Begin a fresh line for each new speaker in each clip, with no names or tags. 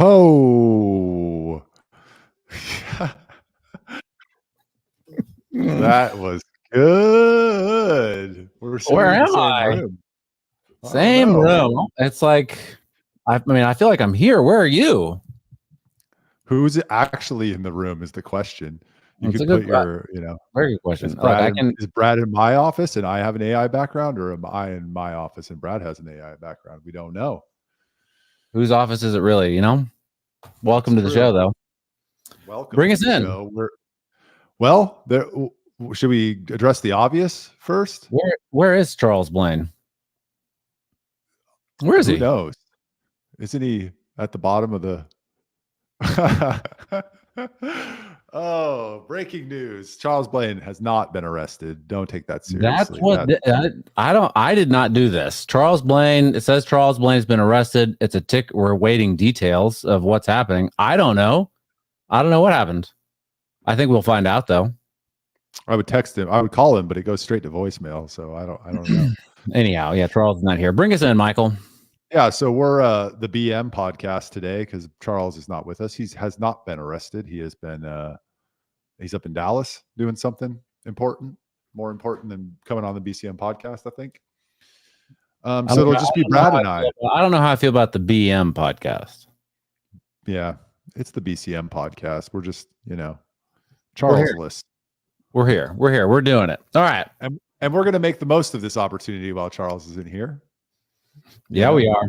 Ho! That was good. We're sitting
Where
in the
am
same
I?
room.
Same room. It's like, I mean, I feel like I'm here. Where are you?
Who's actually in the room is the question. You
That's
could
a good,
put your,
very good question.
is
Look, I can.
Brad in my office and I have an AI background, or am I in my office and Brad has an AI background? We don't know.
Whose office is it really? Welcome to the show, though.
Welcome.
Bring
to
us
the
in.
Show. Well, there. Should we address the obvious first?
Where is Charles Blaine? Where is he?
Who knows? Isn't he at the bottom of the? Oh, breaking news. Charles Blaine has not been arrested. Don't take that seriously.
That's what I did not do this. Charles Blaine, it says Charles Blaine has been arrested. It's a tick. We're waiting details of what's happening. I don't know what happened. I think we'll find out, though.
I would text him. I would call him, but it goes straight to voicemail. So I don't know.
Anyhow, yeah, Charles is not here. Bring us in, Michael.
Yeah, so we're the BM podcast today because Charles is not with us. He has not been arrested. He has been he's up in Dallas doing something important, more important than coming on the BCM podcast, I think. So it'll just be Brad and I.
I don't know how I feel about the BM podcast.
Yeah, it's the BCM podcast. We're just, Charles-less.
We're here. We're doing it. All right.
And we're going to make the most of this opportunity while Charles is in here.
Yeah, we are.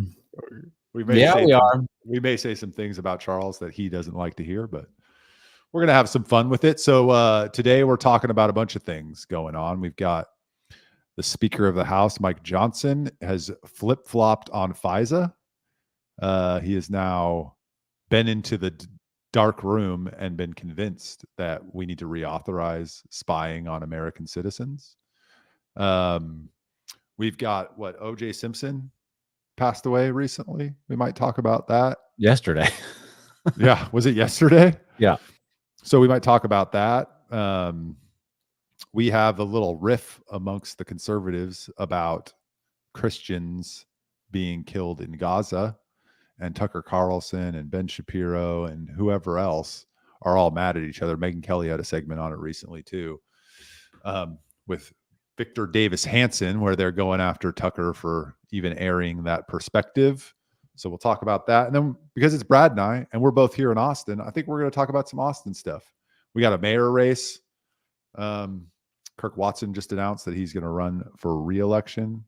We may say some things about Charles that he doesn't like to hear, but we're going to have some fun with it. So today we're talking about a bunch of things going on. We've got the Speaker of the House, Mike Johnson, has flip-flopped on FISA. He has now been into the dark room and been convinced that we need to reauthorize spying on American citizens. We've got O.J. Simpson passed away recently. We might talk about that.
Yesterday.
Yeah. Was it yesterday?
Yeah.
So we might talk about that. We have a little riff amongst the conservatives about Christians being killed in Gaza, and Tucker Carlson and Ben Shapiro and whoever else are all mad at each other. Megyn Kelly had a segment on it recently too, with Victor Davis Hanson, where they're going after Tucker for even airing that perspective. So we'll talk about that. And then because it's Brad and I, and we're both here in Austin, I think we're going to talk about some Austin stuff. We got a mayor race. Kirk Watson just announced that he's going to run for re-election.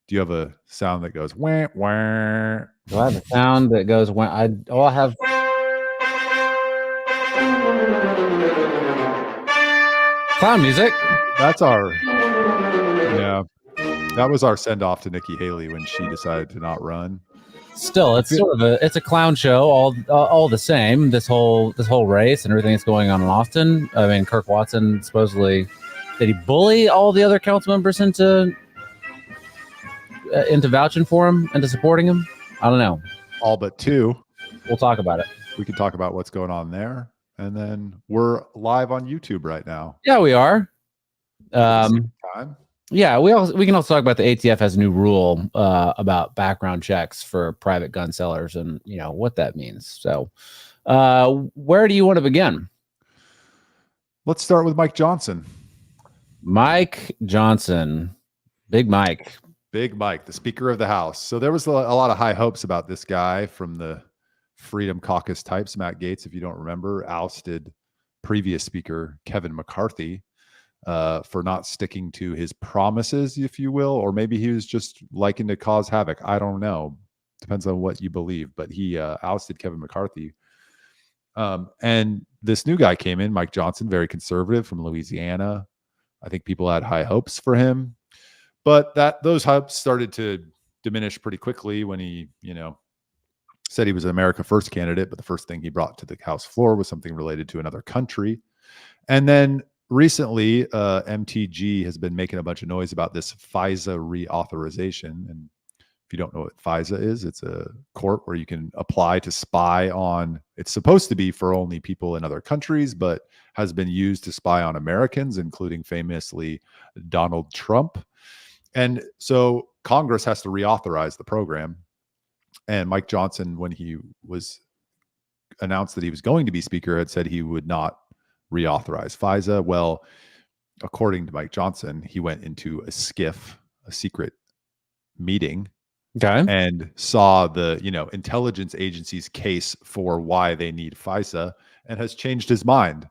Do you have a sound that goes wah, wah?
Do I have a sound that goes wah? I have. Clown music.
That's that was our send off to Nikki Haley when she decided to not run.
Still, it's sort of it's a clown show, all the same. This whole race and everything that's going on in Austin. I mean, Kirk Watson supposedly, did he bully all the other council members into vouching for him, into supporting him? I don't know.
All but two.
We'll talk about it.
We can talk about what's going on there. And then we're live on YouTube right now.
Yeah, we are. Yeah, we can also talk about the ATF has a new rule about background checks for private gun sellers and what that means. So where do you want to begin?
Let's start with Mike Johnson.
Mike Johnson. Big Mike,
the Speaker of the House. So there was a lot of high hopes about this guy from the Freedom Caucus types. Matt Gaetz, if you don't remember, ousted previous Speaker Kevin McCarthy for not sticking to his promises, if you will, or maybe he was just liking to cause havoc. I don't know. Depends on what you believe, but he ousted Kevin McCarthy. And this new guy came in, Mike Johnson, very conservative from Louisiana. I think people had high hopes for him, but those hopes started to diminish pretty quickly when he, said he was an America First candidate, but the first thing he brought to the House floor was something related to another country. And then recently, MTG has been making a bunch of noise about this FISA reauthorization. And if you don't know what FISA is, it's a court where you can apply to spy on, it's supposed to be for only people in other countries, but has been used to spy on Americans, including famously Donald Trump. And so Congress has to reauthorize the program. And Mike Johnson, when he was announced that he was going to be speaker, had said he would not reauthorize FISA. Well, according to Mike Johnson, he went into a SCIF, a secret meeting, and saw the intelligence agency's case for why they need FISA, and has changed his mind.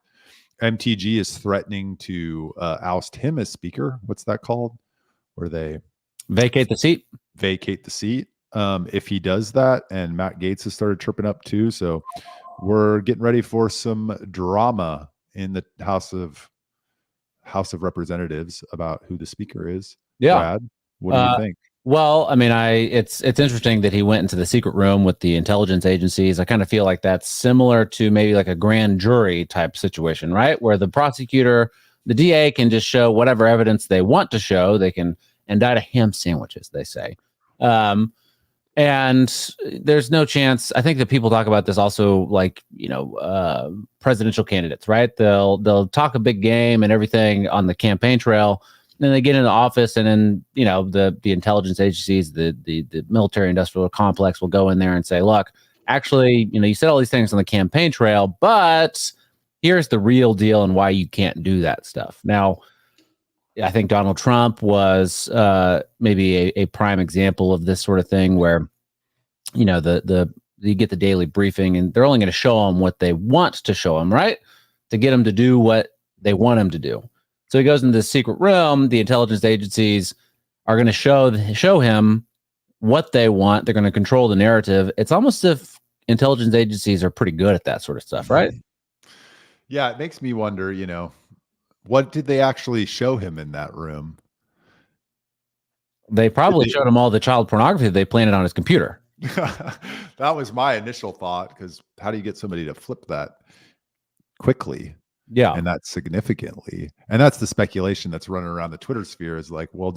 MTG is threatening to oust him as speaker. What's that called? Where they
vacate the seat.
If he does that, and Matt Gaetz has started chirping up too. So we're getting ready for some drama in the House of Representatives about who the speaker is.
Yeah.
Brad, what do you think?
Well, I mean, it's interesting that he went into the secret room with the intelligence agencies. I kind of feel like that's similar to maybe like a grand jury type situation, right? Where the prosecutor, the DA can just show whatever evidence they want to show. They can indict a ham sandwich, as they say. And there's no chance. I think that people talk about this also, like, presidential candidates, right? They'll talk a big game and everything on the campaign trail. Then they get into office, and then the intelligence agencies, the military industrial complex will go in there and say, look, actually, you said all these things on the campaign trail, but here's the real deal and why you can't do that stuff. Now, I think Donald Trump was maybe a prime example of this sort of thing, where you get the daily briefing, and they're only going to show him what they want to show him, right? To get him to do what they want him to do. So he goes into the secret room. The intelligence agencies are going to show him what they want. They're going to control the narrative. It's almost as if intelligence agencies are pretty good at that sort of stuff, right?
Yeah, it makes me wonder, what did they actually show him in that room?
They probably showed him all the child pornography they planted on his computer.
That was my initial thought, because how do you get somebody to flip that quickly?
Yeah.
And that significantly. And that's the speculation that's running around the Twitter sphere, is like, well,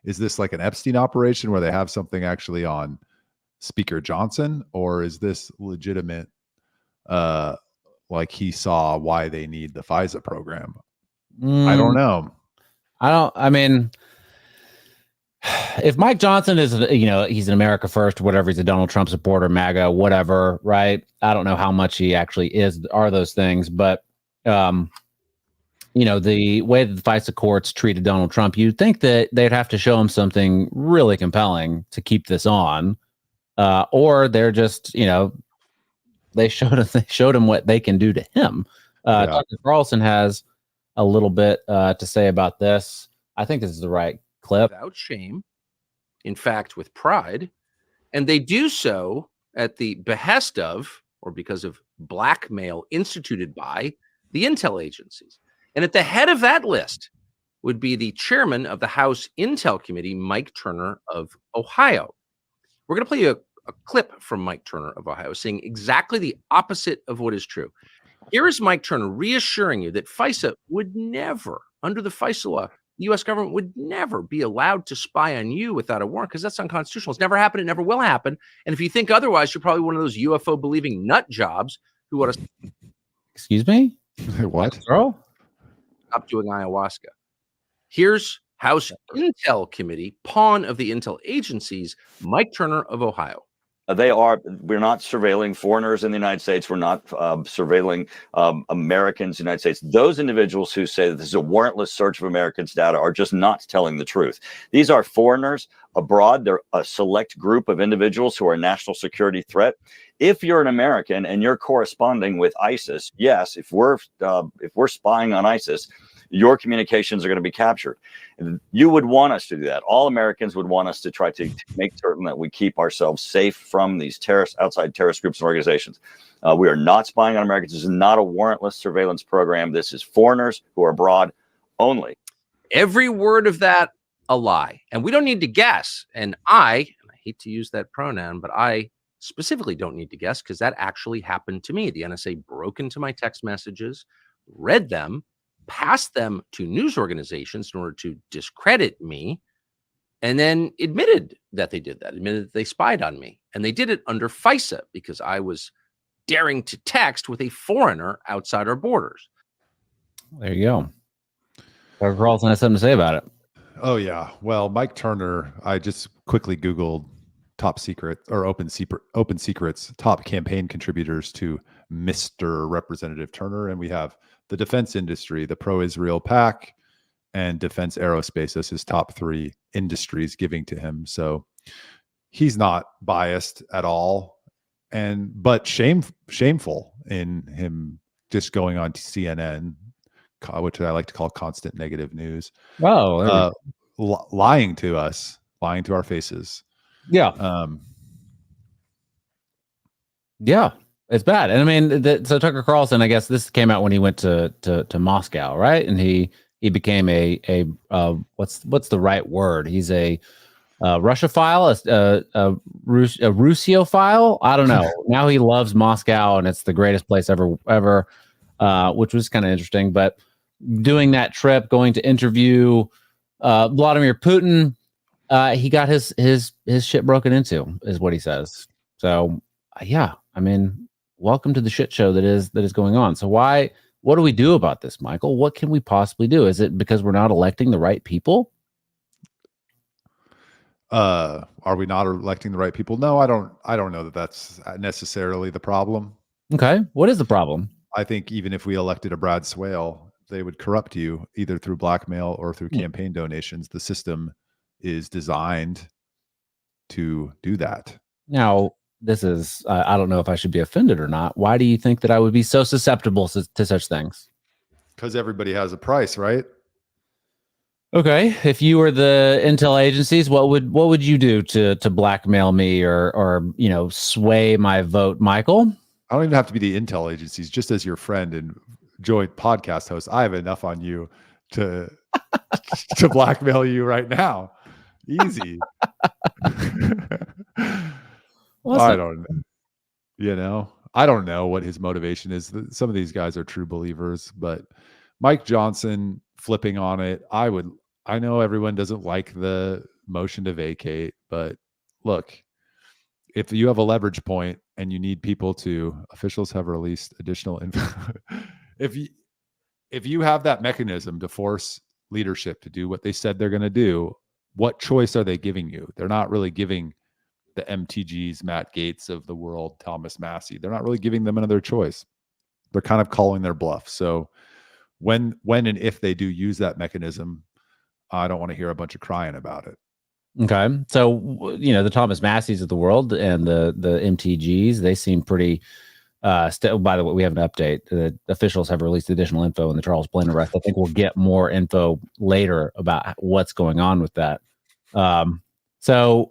is this like an Epstein operation where they have something actually on Speaker Johnson, or is this legitimate? Like, he saw why they need the FISA program. I don't know.
I mean, if Mike Johnson is, he's an America First, whatever, he's a Donald Trump supporter, MAGA, whatever, right? I don't know how much he actually are those things, but the way that the FISA courts treated Donald Trump, you'd think that they'd have to show him something really compelling to keep this on, or they're just, they showed him what they can do to him. Dr. Carlson has a little bit to say about this. I think this is the right clip.
Without shame, in fact, with pride, and they do so at the behest of, or because of, blackmail instituted by the intel agencies. And at the head of that list would be the chairman of the House Intel Committee, Mike Turner of Ohio. We're going to play you a clip from Mike Turner of Ohio saying exactly the opposite of what is true. Here is Mike Turner reassuring you that FISA would never, under the FISA law, the U.S. government would never be allowed to spy on you without a warrant, because that's unconstitutional. It's never happened. It never will happen. And if you think otherwise, you're probably one of those UFO believing nut jobs who want to.
Excuse me?
What?
Girl?
Stop doing ayahuasca. Here's House Intel Committee, pawn of the intel agencies, Mike Turner of Ohio.
We're not surveilling foreigners in the United States. We're not surveilling Americans in the United States. Those individuals who say that this is a warrantless search of Americans' data are just not telling the truth. These are foreigners abroad. They're a select group of individuals who are a national security threat. If you're an American and you're corresponding with ISIS, yes, if we're spying on ISIS, your communications are going to be captured. You would want us to do that. All Americans would want us to try to make certain that we keep ourselves safe from these outside terrorist groups and organizations. We are not spying on Americans. This is not a warrantless surveillance program. This is foreigners who are abroad only.
Every word of that, a lie. And we don't need to guess. And I hate to use that pronoun, but I specifically don't need to guess, because that actually happened to me. The NSA broke into my text messages, read them, passed them to news organizations in order to discredit me, and then admitted that they did that, admitted that they spied on me. And they did it under FISA, because I was daring to text with a foreigner outside our borders.
There you go. Dr. Carlson has something to say about it.
Oh, yeah. Well, Mike Turner, I just quickly Googled top secret or open secrets, top campaign contributors to Mr. Representative Turner. And we have the defense industry, the pro-Israel PAC, and defense aerospace as his top 3 industries giving to him. So he's not biased at all, but shameful in him just going on to CNN, which I like to call constant negative news.
Oh,
lying to us, lying to our faces.
yeah. Yeah, it's bad. And I mean, so Tucker Carlson, I guess this came out when he went to Moscow, right? And he became a what's the right word? He's a Russophile, a Russiophile. I don't know. Now he loves Moscow, and it's the greatest place ever, which was kind of interesting. But doing that trip, going to interview Vladimir Putin, he got his shit broken into, is what he says. So yeah, I mean, welcome to the shit show that is going on. So what do we do about this, Michael? What can we possibly do? Is it because we're not electing the right people?
Are we not electing the right people? No, I don't know that that's necessarily the problem.
Okay. What is the problem?
I think even if we elected a Brad Swale, they would corrupt you either through blackmail or through campaign donations. The system is designed to do that.
Now, this is, I don't know if I should be offended or not. Why do you think that I would be so susceptible to such things?
Because everybody has a price, right?
Okay. If you were the intel agencies, what would you do to blackmail me or sway my vote, Michael?
I don't even have to be the intel agencies. Just as your friend and joint podcast host, I have enough on you to blackmail you right now. Easy. I don't know. I don't know what his motivation is. Some of these guys are true believers, but Mike Johnson flipping on it. I know everyone doesn't like the motion to vacate, but look, if you have a leverage point and you need people officials have released additional info. If you have that mechanism to force leadership to do what they said they're going to do, what choice are they giving you? They're not really giving the MTGs, Matt Gaetz of the world, Thomas Massey. They're not really giving them another choice. They're kind of calling their bluff. So when and if they do use that mechanism, I don't want to hear a bunch of crying about it.
Okay. So, the Thomas Masseys of the world and the MTGs, they seem pretty, by the way, we have an update. The officials have released additional info in the Charles Blaine arrest. I think we'll get more info later about what's going on with that. So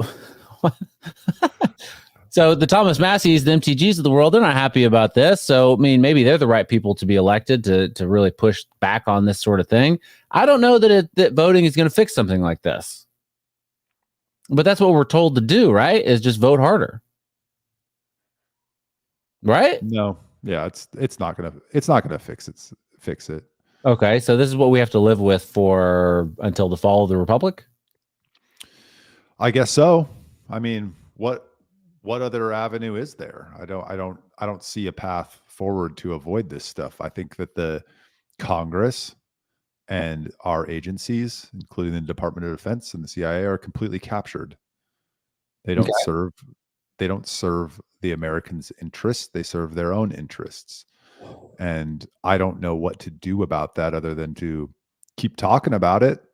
the Thomas Masseys, the MTGs of the world, they're not happy about this. So, I mean, maybe they're the right people to be elected to really push back on this sort of thing. I don't know that voting is going to fix something like this. But that's what we're told to do, right? Is just vote harder. Right?
No. Yeah, it's not gonna fix it.
Okay, so this is what we have to live with until the fall of the Republic?
I guess so. I mean, what other avenue is there? I don't see a path forward to avoid this stuff. I think that the Congress and our agencies, including the Department of Defense and the CIA, are completely captured. They don't serve the Americans' interests. They serve their own interests. And I don't know what to do about that other than to keep talking about it.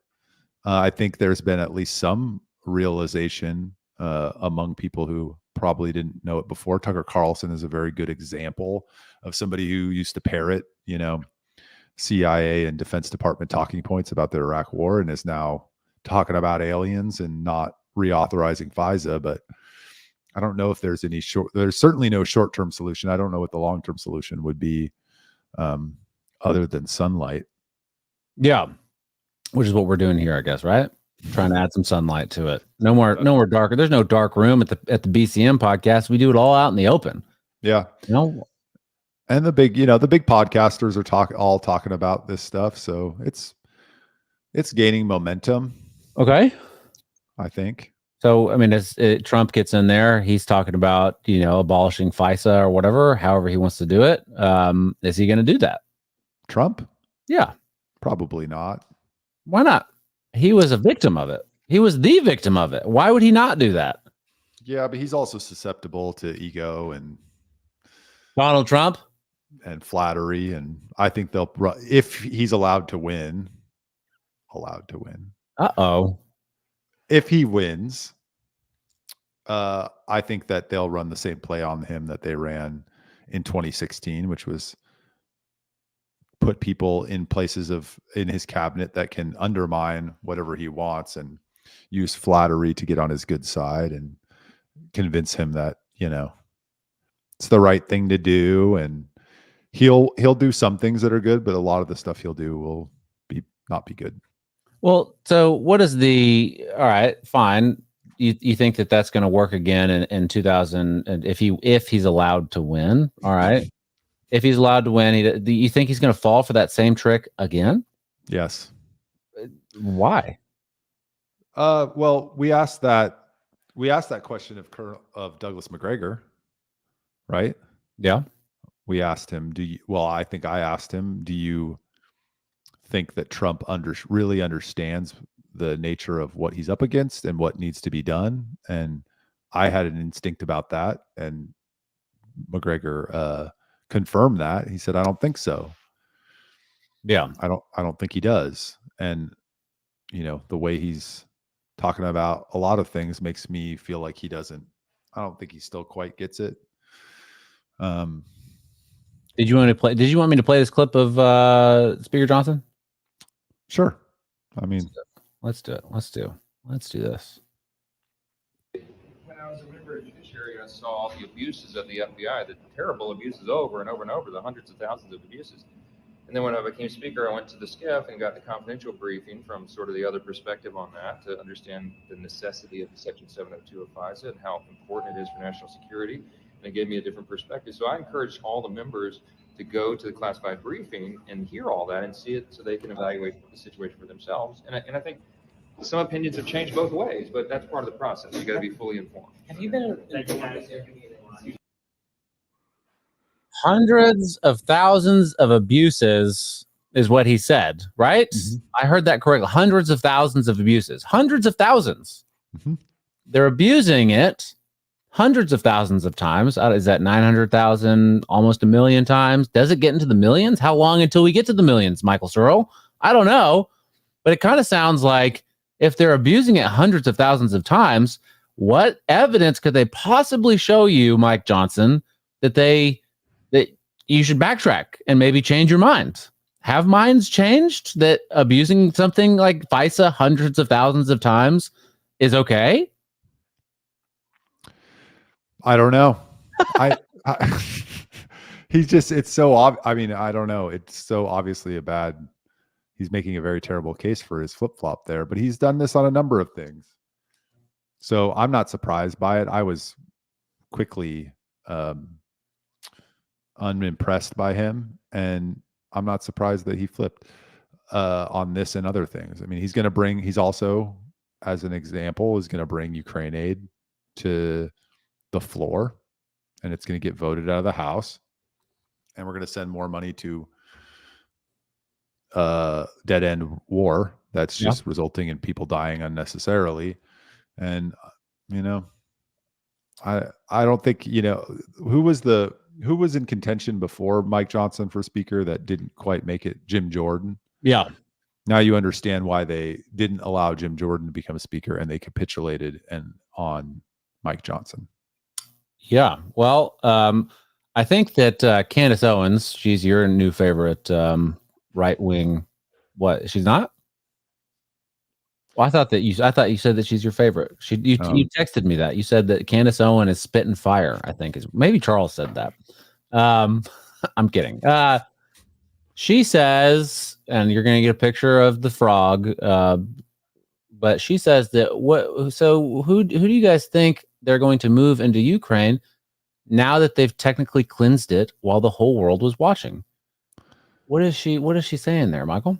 I think there's been at least some realization among people who probably didn't know it before. Tucker Carlson is a very good example of somebody who used to parrot, CIA and Defense Department talking points about the Iraq War and is now talking about aliens and not reauthorizing FISA. But I don't know if there's there's certainly no short-term solution. I don't know what the long-term solution would be other than sunlight.
Yeah. Which is what we're doing here, I guess, right? Trying to add some sunlight to it. No more darker. There's no dark room at the BCM podcast. We do it all out in the open.
Yeah. And the big podcasters are all talking about this stuff. So it's gaining momentum.
Okay.
I think.
So, I mean, as Trump gets in there, he's talking about, abolishing FISA or whatever, however he wants to do it. Is he going to do that?
Trump?
Yeah.
Probably not.
Why not? He was a victim of it. He was the victim of it. Why would he not do that?
Yeah, but he's also susceptible to ego
Donald Trump?
and flattery, and I think they'll if he's allowed to win.
Uh-oh.
If he wins, I think that they'll run the same play on him that they ran in 2016, which was put people in places in his cabinet that can undermine whatever he wants and use flattery to get on his good side and convince him that, it's the right thing to do. And he'll do some things that are good, but a lot of the stuff he'll do will not be good.
Well, so what is all right, fine. You think that that's going to work again in 2000, and if he's allowed to win, all right. If he's allowed to win, do you think he's going to fall for that same trick again?
Yes.
Why?
Well, we asked that question of Douglas McGregor, right?
Yeah.
We asked him, I think I asked him, do you think that Trump really understands the nature of what he's up against and what needs to be done? And I had an instinct about that, and McGregor confirmed that. He said, I don't think so.
Yeah.
I don't think he does. And the way he's talking about a lot of things makes me feel like he doesn't. I don't think he still quite gets it.
Did you want me to play this clip of Speaker Johnson?
Sure. I mean,
let's do it. Let's do this.
When I was a member of the judiciary, I saw all the abuses of the FBI, the terrible abuses over and over and over, the hundreds of thousands of abuses. And then when I became speaker, I went to the SCIF and got the confidential briefing from sort of the other perspective on that to understand the necessity of the Section 702 of FISA and how important it is for national security. And it gave me a different perspective. So I encourage all the members to go to the classified briefing and hear all that and see it so they can evaluate the situation for themselves. And I think some opinions have changed both ways, but that's part of the process. You got to be fully informed.
Have you been
Hundreds of thousands of abuses is what he said, right?
Mm-hmm.
I heard that correctly. Hundreds of thousands of abuses. Hundreds of thousands.
Mm-hmm.
They're abusing it hundreds of thousands of times. Is that 900,000, almost 1 million times? Does it get into the millions? How long until we get to the millions, Michael Searle? I don't know. But it kind of sounds like if they're abusing it hundreds of thousands of times, what evidence could they possibly show you, Mike Johnson, that you should backtrack and maybe change your mind? Have minds changed that abusing something like FISA hundreds of thousands of times is okay?
I don't know. It's so obvious. I mean, I don't know. It's so obviously he's making a very terrible case for his flip-flop there, but he's done this on a number of things. So I'm not surprised by it. I was quickly unimpressed by him, and I'm not surprised that he flipped on this and other things. I mean, he's also, as an example, is going to bring Ukraine aid to the floor, and it's going to get voted out of the House, and we're going to send more money to dead end war that's just resulting in people dying unnecessarily. And I don't think who was in contention before Mike Johnson for speaker that didn't quite make it. Jim Jordan.
Yeah.
Now you understand why they didn't allow Jim Jordan to become a speaker, and they capitulated on Mike Johnson.
Yeah. Well, I think that Candace Owens, she's your new favorite right wing. What? She's not? Well, I thought you said that she's your favorite. You texted me that. You said that Candace Owens is spitting fire, I think maybe Charles said that. I'm kidding. She says, and you're going to get a picture of the frog, but she says that who do you guys think they're going to move into Ukraine now that they've technically cleansed it while the whole world was watching? What is she saying there, Michael?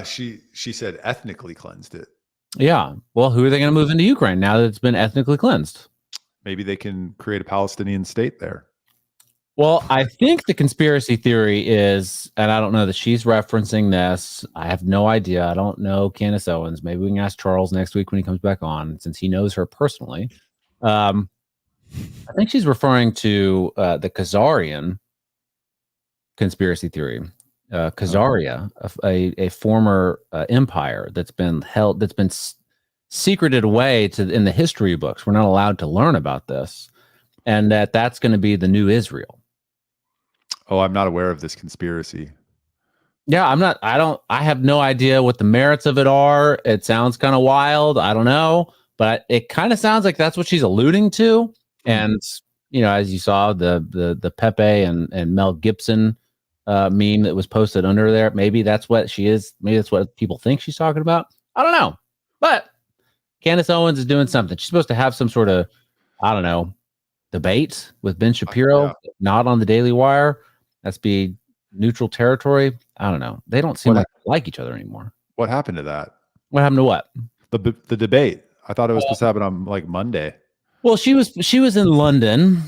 She said ethnically cleansed it.
Yeah. Well, who are they going to move into Ukraine now that it's been ethnically cleansed?
Maybe they can create a Palestinian state there.
Well, I think the conspiracy theory is, and I don't know that she's referencing this. I have no idea. I don't know Candace Owens. Maybe we can ask Charles next week when he comes back on, since he knows her personally. I think she's referring to the Khazarian conspiracy theory. Khazaria, a former empire that's been held, that's been secreted away in the history books. We're not allowed to learn about this, and that's going to be the new Israel.
Oh, I'm not aware of this conspiracy.
Yeah, I have no idea what the merits of it are. It sounds kind of wild. I don't know, but it kind of sounds like that's what she's alluding to. And, as you saw, the Pepe and Mel Gibson meme that was posted under there, maybe that's what she is. Maybe that's what people think she's talking about. I don't know. But Candace Owens is doing something. She's supposed to have some sort of, I don't know, debate with Ben Shapiro, not on the Daily Wire. That's be neutral territory. I don't know. They don't seem like each other anymore.
What happened to that?
What happened to what?
The debate. I thought it was supposed to happen on like Monday.
Well, she was in London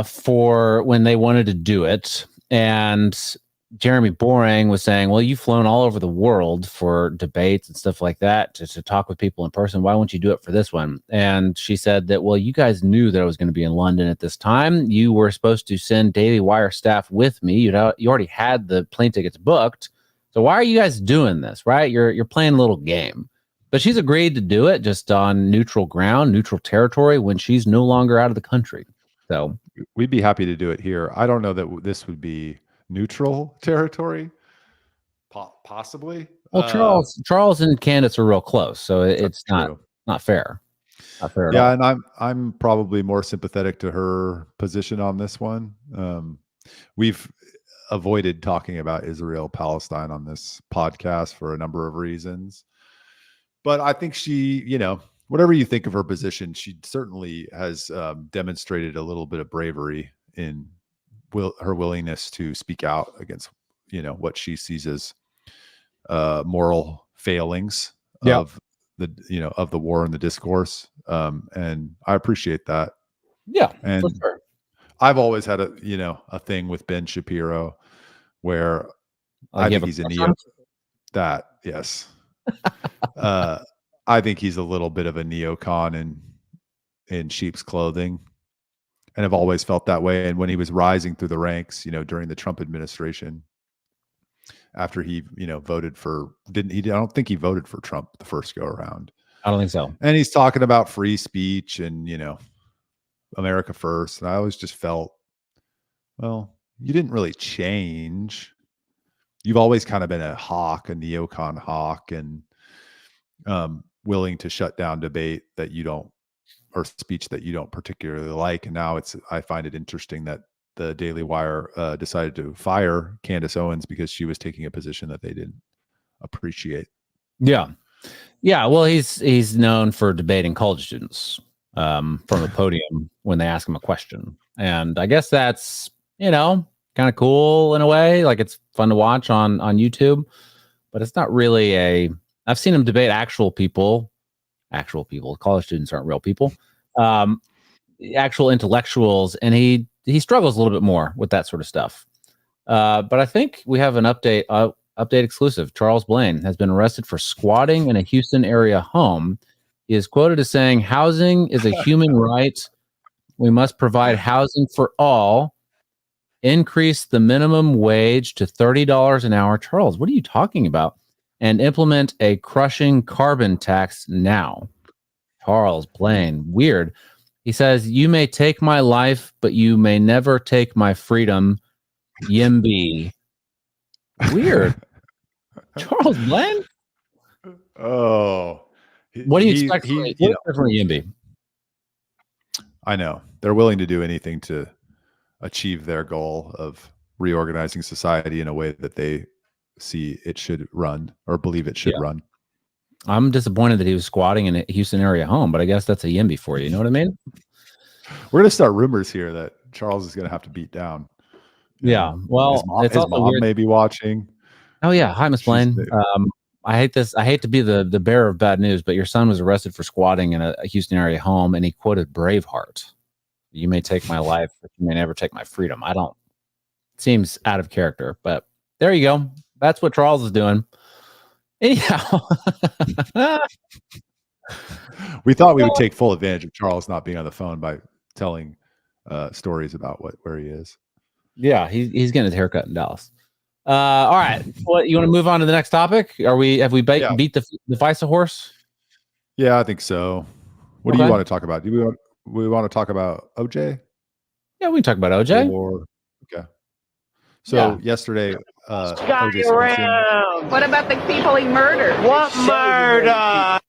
for when they wanted to do it, and Jeremy Boring was saying, well, you've flown all over the world for debates and stuff like that to talk with people in person. Why won't you do it for this one? And she said that, well, you guys knew that I was going to be in London at this time. You were supposed to send Daily Wire staff with me. You already had the plane tickets booked. So why are you guys doing this, right? You're playing a little game. But she's agreed to do it just on neutral ground, neutral territory when she's no longer out of the country. So
we'd be happy to do it here. I don't know that this would be neutral territory, possibly.
Well, Charles and Candace are real close, so it's not fair. Not fair at all.
And I'm probably more sympathetic to her position on this one. We've avoided talking about Israel Palestine on this podcast for a number of reasons, but I think she, whatever you think of her position, she certainly has demonstrated a little bit of bravery in her willingness to speak out against, what she sees as moral failings of the war and the discourse. And I appreciate that.
Yeah.
And
for sure.
I've always had a thing with Ben Shapiro where I think he's yes. I think he's a little bit of a neocon in sheep's clothing. And I've always felt that way. And when he was rising through the ranks, during the Trump administration, after he, voted for, I don't think he voted for Trump the first go around.
I don't think so.
And he's talking about free speech and, America first. And I always just felt, well, you didn't really change. You've always kind of been a neocon hawk, and willing to shut down debate that you don't, or speech that you don't particularly like. And now I find it interesting that the Daily Wire decided to fire Candace Owens because she was taking a position that they didn't appreciate.
Yeah. Well, he's known for debating college students from the podium when they ask him a question. And I guess that's, kind of cool in a way. Like, it's fun to watch on YouTube, but it's not really I've seen him debate actual people. College students aren't real people. Actual intellectuals, and he struggles a little bit more with that sort of stuff. But I think we have an update exclusive. Charles Blaine has been arrested for squatting in a Houston area home. He is quoted as saying, "Housing is a human right. We must provide housing for all. Increase the minimum wage to $30 an hour." Charles, what are you talking about? "And implement a crushing carbon tax now." Charles Blaine, weird. He says, "You may take my life, but you may never take my freedom." Yimby. Weird. Charles Blaine?
Oh.
What do you expect from Yimby?
I know. They're willing to do anything to achieve their goal of reorganizing society in a way that they see it should run, or believe it should run.
I'm disappointed that he was squatting in a Houston area home, but I guess that's a Yimby for you. You know what I mean?
We're going to start rumors here that Charles is going to have to beat down.
Yeah. Well,
his mom may be watching.
Oh yeah. Hi, Miss Blaine. I hate this. I hate to be the bearer of bad news, but your son was arrested for squatting in a Houston area home, and he quoted Braveheart. "You may take my life, but you may never take my freedom." I don't seems out of character. But there you go. That's what Charles is doing. Anyhow,
We thought we would take full advantage of Charles not being on the phone by telling stories about where he is.
yeah, he's getting his haircut in Dallas. All right, what you want to move on to the next topic? Have we
Yeah.
beat the FISA horse?
Yeah, I think so. What do
Okay.
you want to talk about? Do we want to talk about OJ?
Yeah, we can talk about OJ.
Or okay. So
Yeah.
yesterday, OJ Simpson.
What about the people he murdered?
What murder?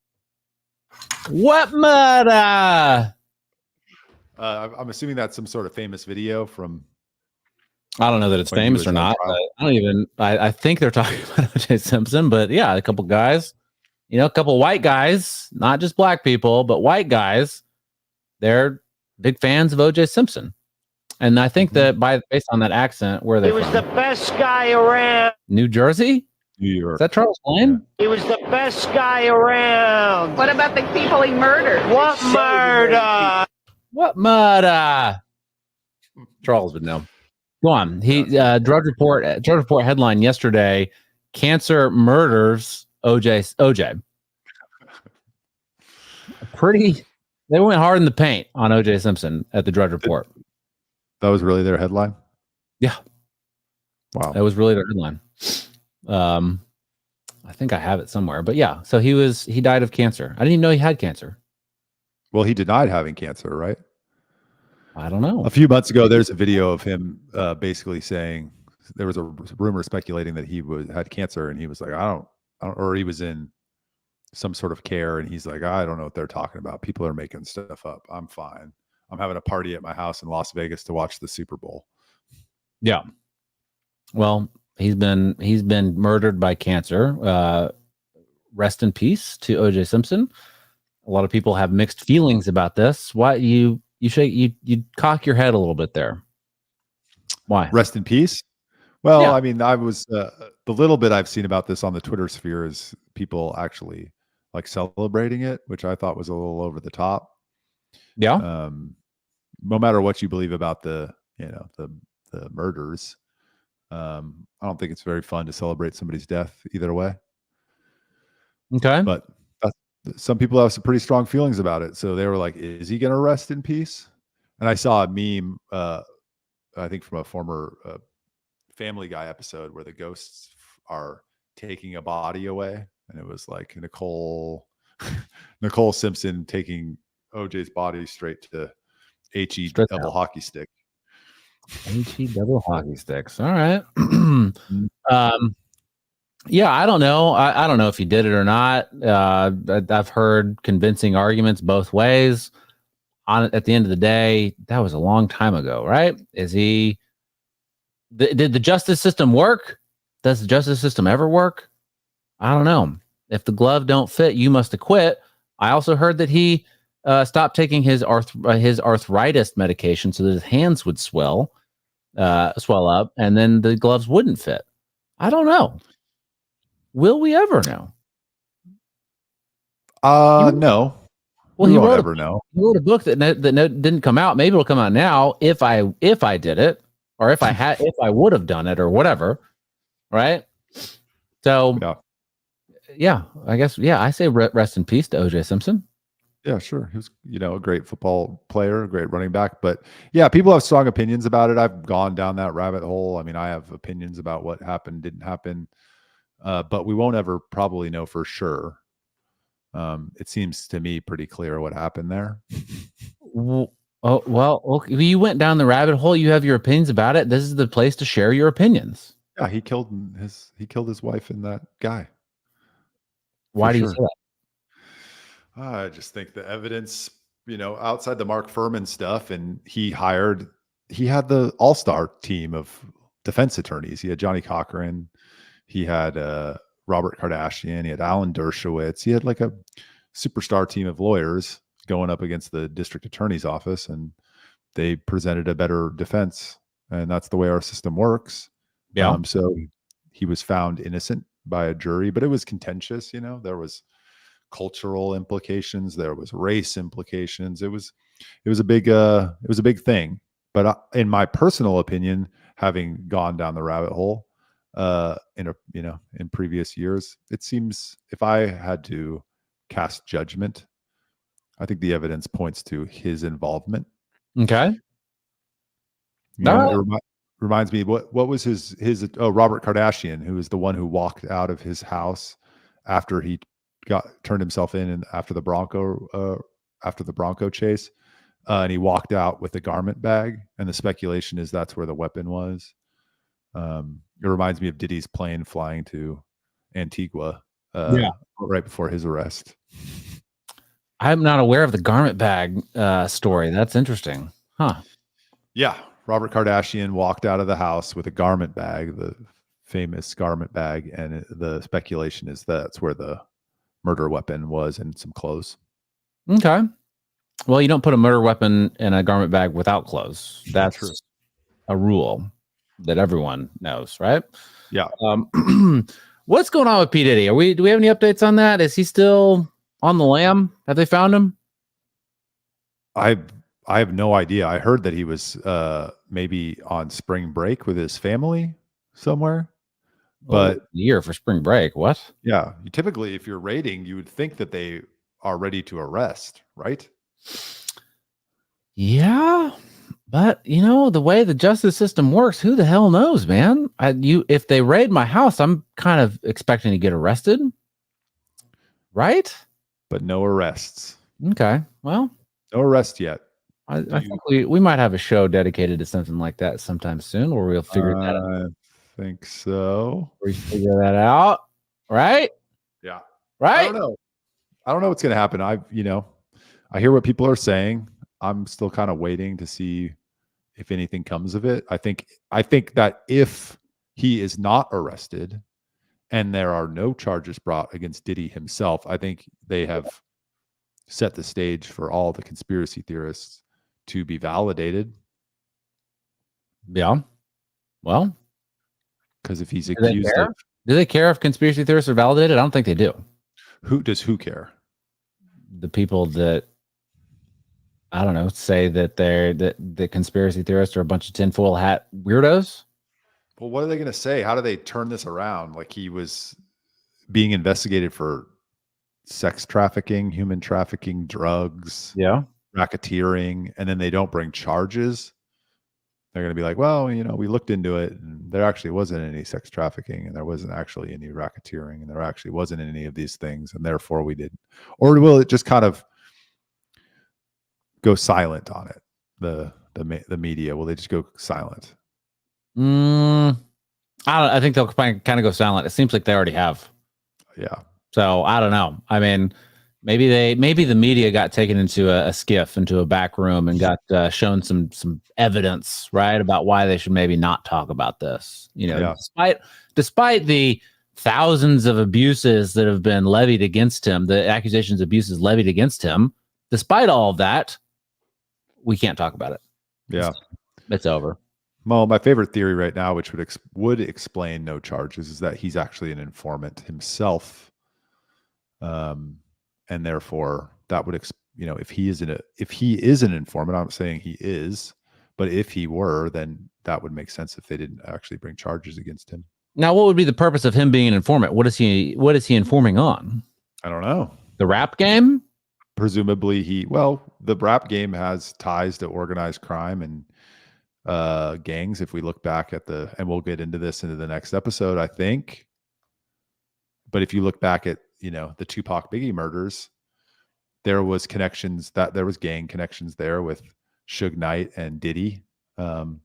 What murder?
I'm assuming that's some sort of famous video from.
I don't know that it's
When he
famous
was
or
on
not.
trial.
I don't even. I think they're talking about OJ Simpson, but yeah, a couple guys, a couple white guys, not just black people, but white guys. They're big fans of OJ Simpson, and I think that based on that accent, where they
He was
from?
the best guy around.
New Jersey?
New
Is
York.
that Charles Blaine?
He was the best guy around.
What about the people he murdered?
What murder?
What murder? Charles would know. Go on. He Drudge Report headline yesterday: Cancer murders OJ. They went hard in the paint on OJ Simpson at the Drudge Report.
That was really their headline.
Yeah.
Wow.
That was really their headline. I think I have it somewhere, but yeah. So he died of cancer. I didn't even know he had cancer.
Well, he denied having cancer, right?
I don't know.
A few months ago, there's a video of him basically saying there was a rumor speculating that he had cancer, and he was like, I don't, or he was in some sort of care, and he's like, I don't know what they're talking about. People are making stuff up. I'm fine. I'm having a party at my house in Las Vegas to watch the Super Bowl.
Yeah. Well, he's been murdered by cancer. Rest in peace to OJ Simpson. A lot of people have mixed feelings about this. Why you cock your head a little bit there? Why?
Rest in peace. Well,
Yeah.
I mean, I was the little bit I've seen about this on the Twitter sphere is people actually like celebrating it, which I thought was a little over the top.
Yeah.
No matter what you believe about the murders, I don't think it's very fun to celebrate somebody's death either way.
Okay.
But some people have some pretty strong feelings about it. So they were like, is he going to rest in peace? And I saw a meme, I think from a former Family Guy episode where the ghosts are taking a body away. And it was like Nicole Simpson taking OJ's body straight to HE
Straight
double
out.
hockey stick.
HE double hockey sticks. All right. Yeah, I don't know. I don't know if he did it or not. I've heard convincing arguments both ways. At the end of the day, that was a long time ago, right? Did the justice system work? Does the justice system ever work? I don't know. If the glove don't fit, you must acquit. I also heard that he stopped taking his arthritis medication so that his hands would swell up, and then the gloves wouldn't fit. I don't know. Will we ever know?
No.
Well,
We
he
won't
wrote
ever know.
He wrote a book that didn't come out. Maybe it'll come out now if I did it, or if I would have done it, or whatever. Right? So yeah, I guess I say rest in peace to OJ Simpson.
Yeah, sure. He was, a great football player, a great running back. But yeah, people have strong opinions about it. I've gone down that rabbit hole. I mean, I have opinions about what happened, didn't happen. But we won't ever probably know for sure. It seems to me pretty clear what happened there.
Well, okay. You went down the rabbit hole. You have your opinions about it. This is the place to share your opinions.
Yeah, he killed his wife and that guy.
Why do you say that?
I just think the evidence, outside the Mark Furman stuff, and he had the all-star team of defense attorneys. He had Johnny Cochran, he had Robert Kardashian, he had Alan Dershowitz. He had like a superstar team of lawyers going up against the district attorney's office, and they presented a better defense. And that's the way our system works.
Yeah.
So he was found innocent by a jury, but it was contentious. There was cultural implications, there was race implications. It was a big thing. But in my personal opinion, having gone down the rabbit hole in previous years. It seems, if I had to cast judgment, I think the evidence points to his involvement.
Okay.
It reminds me, what was his Robert Kardashian, who was the one who walked out of his house after he turned himself in and after the Bronco chase, and he walked out with a garment bag, and the speculation is that's where the weapon was. It reminds me of Diddy's plane flying to Antigua right before his arrest.
I'm not aware of the garment bag story. That's interesting. Huh.
Yeah. Robert Kardashian walked out of the house with a garment bag, the famous garment bag, and the speculation is that's where the murder weapon was, and some clothes.
Okay. Well, you don't put a murder weapon in a garment bag without clothes. That's
true.
A rule that everyone knows, right?
Yeah.
What's going on with P. Diddy? Do we have any updates on that? Is he still on the lam? Have they found him?
I have no idea. I heard that he was maybe on spring break with his family somewhere. But
a year for spring break. What?
Yeah. Typically, if you're raiding, you would think that they are ready to arrest, right?
Yeah. But the way the justice system works, who the hell knows, man? If they raid my house, I'm kind of expecting to get arrested. Right?
But no arrests.
Okay. Well,
no arrest yet.
I think we might have a show dedicated to something like that sometime soon, where we'll figure that out.
I think so.
We figure that out, right?
Yeah.
Right.
I don't know what's going to happen. I hear what people are saying. I'm still kind of waiting to see if anything comes of it. I think that if he is not arrested and there are no charges brought against Diddy himself, I think they have set the stage for all the conspiracy theorists to be validated.
Yeah. Well,
because if he's accused of...
Do they care if conspiracy theorists are validated? I don't think they do.
Who care?
The people that, I don't know, say that the conspiracy theorists are a bunch of tinfoil hat weirdos.
Well, what are they going to say? How do they turn this around? Like he was being investigated for sex trafficking, human trafficking, drugs, racketeering, and then they don't bring charges. They're going to be like, well, we looked into it and there actually wasn't any sex trafficking and there wasn't actually any racketeering and there actually wasn't any of these things. And therefore we didn't. Or will it just kind of go silent on it? The media, will they just go silent?
I think they'll kind of go silent. It seems like they already have.
Yeah.
So I don't know. I mean, maybe the media got taken into a skiff, into a back room, and got shown some evidence, right, about why they should maybe not talk about this. Despite the thousands of abuses that have been levied against him, the accusations, abuses levied against him, despite all of that, we can't talk about it.
Yeah,
it's over.
Well, my favorite theory right now, which would explain no charges, is that he's actually an informant himself. And therefore that would, if he is an informant, I'm not saying he is, but if he were, then that would make sense if they didn't actually bring charges against him.
Now, what would be the purpose of him being an informant? What is he informing on?
I don't know.
The rap game?
Presumably the rap game has ties to organized crime and gangs. If we look back at and we'll get into this into the next episode, I think. But if you look back at, the Tupac Biggie murders, there was gang connections there with Suge Knight and Diddy. And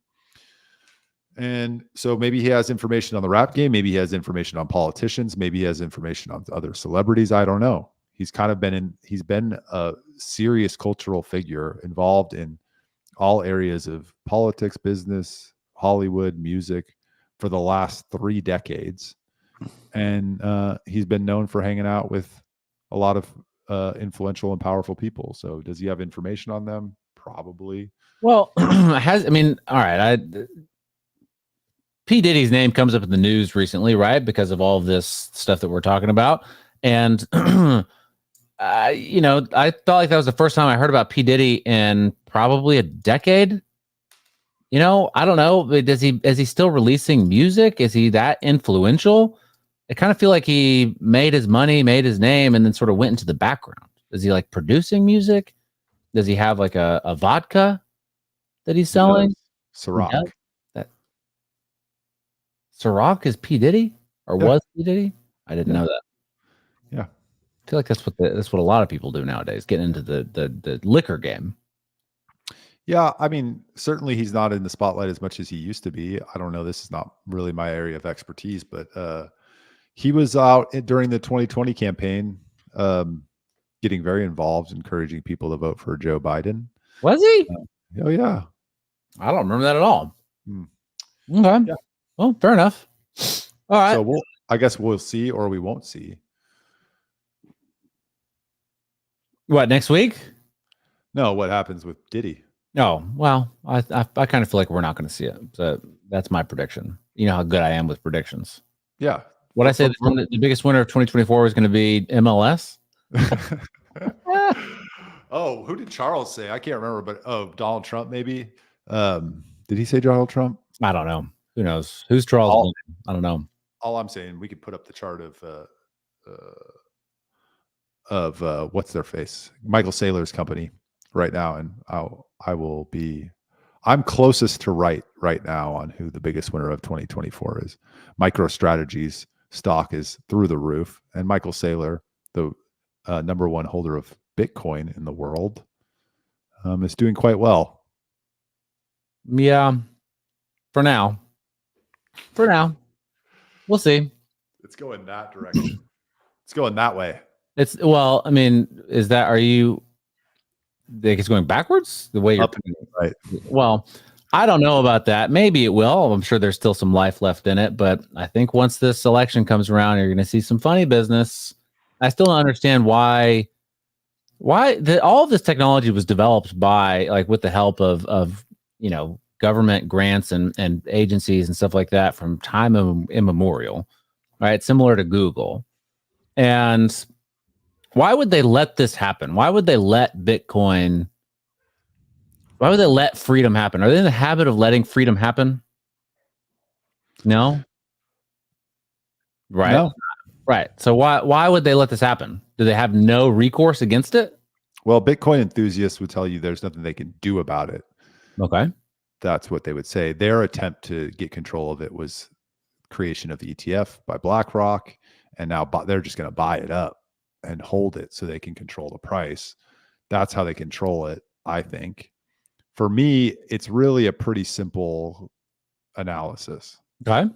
so maybe he has information on the rap game. Maybe he has information on politicians. Maybe he has information on other celebrities. I don't know. He's been a serious cultural figure involved in all areas of politics, business, Hollywood, music for the last 3 decades. And he's been known for hanging out with a lot of influential and powerful people. So does he have information on them? Probably.
Well, all right. P. Diddy's name comes up in the news recently, right? Because of all of this stuff that we're talking about. And, I felt like that was the first time I heard about P. Diddy in probably a decade. You know, I don't know. Is he still releasing music? Is he that influential? I kind of feel like he made his money, made his name, and then sort of went into the background. Is he like producing music? Does he have like a vodka that he's selling?
Ciroc.
Yeah. That Ciroc is P. Diddy or
Yeah.
was P. Diddy? I didn't
Yeah.
know that.
Yeah.
I feel like that's what a lot of people do nowadays, get into the liquor game.
Yeah, I mean, certainly he's not in the spotlight as much as he used to be. I don't know. This is not really my area of expertise, but he was out during the 2020 campaign, getting very involved, encouraging people to vote for Joe Biden.
Was he?
Oh yeah.
I don't remember that at all.
Hmm.
Okay.
Yeah.
Well, fair enough. All right.
So I guess we'll see or we won't see.
What, next week?
No, what happens with Diddy?
Oh, well, I kind of feel like we're not going to see it. So that's my prediction. You know how good I am with predictions.
Yeah.
What I say, the biggest winner of 2024 was going to be MLS.
Oh, who did Charles say? I can't remember, but Donald Trump maybe. Did he say Donald Trump?
I don't know. Who knows? Who's Charles? I don't know.
All I'm saying, we could put up the chart of what's their face, Michael Saylor's company right now, and I'm closest to right now on who the biggest winner of 2024 is. MicroStrategy's stock is through the roof, and Michael Saylor, the number one holder of Bitcoin in the world, is doing quite well.
Yeah, for now, we'll see.
It's going that direction. It's going that way.
Well, I mean, are you think it's going backwards the way you're
Up, right?
Well, I don't know about that. Maybe it will. I'm sure there's still some life left in it, but I think once this election comes around, you're going to see some funny business. I still don't understand why all of this technology was developed by, like, with the help of government grants and agencies and stuff like that from time immemorial, right? Similar to Google. And why would they let this happen? Why would they let freedom happen? Are they in the habit of letting freedom happen? No. Right.
No.
Right. So why would they let this happen? Do they have no recourse against it?
Well, Bitcoin enthusiasts would tell you there's nothing they can do about it.
Okay.
That's what they would say. Their attempt to get control of it was creation of the ETF by BlackRock, and now they're just going to buy it up and hold it so they can control the price. That's how they control it, I think. For me, it's really a pretty simple analysis.
Okay.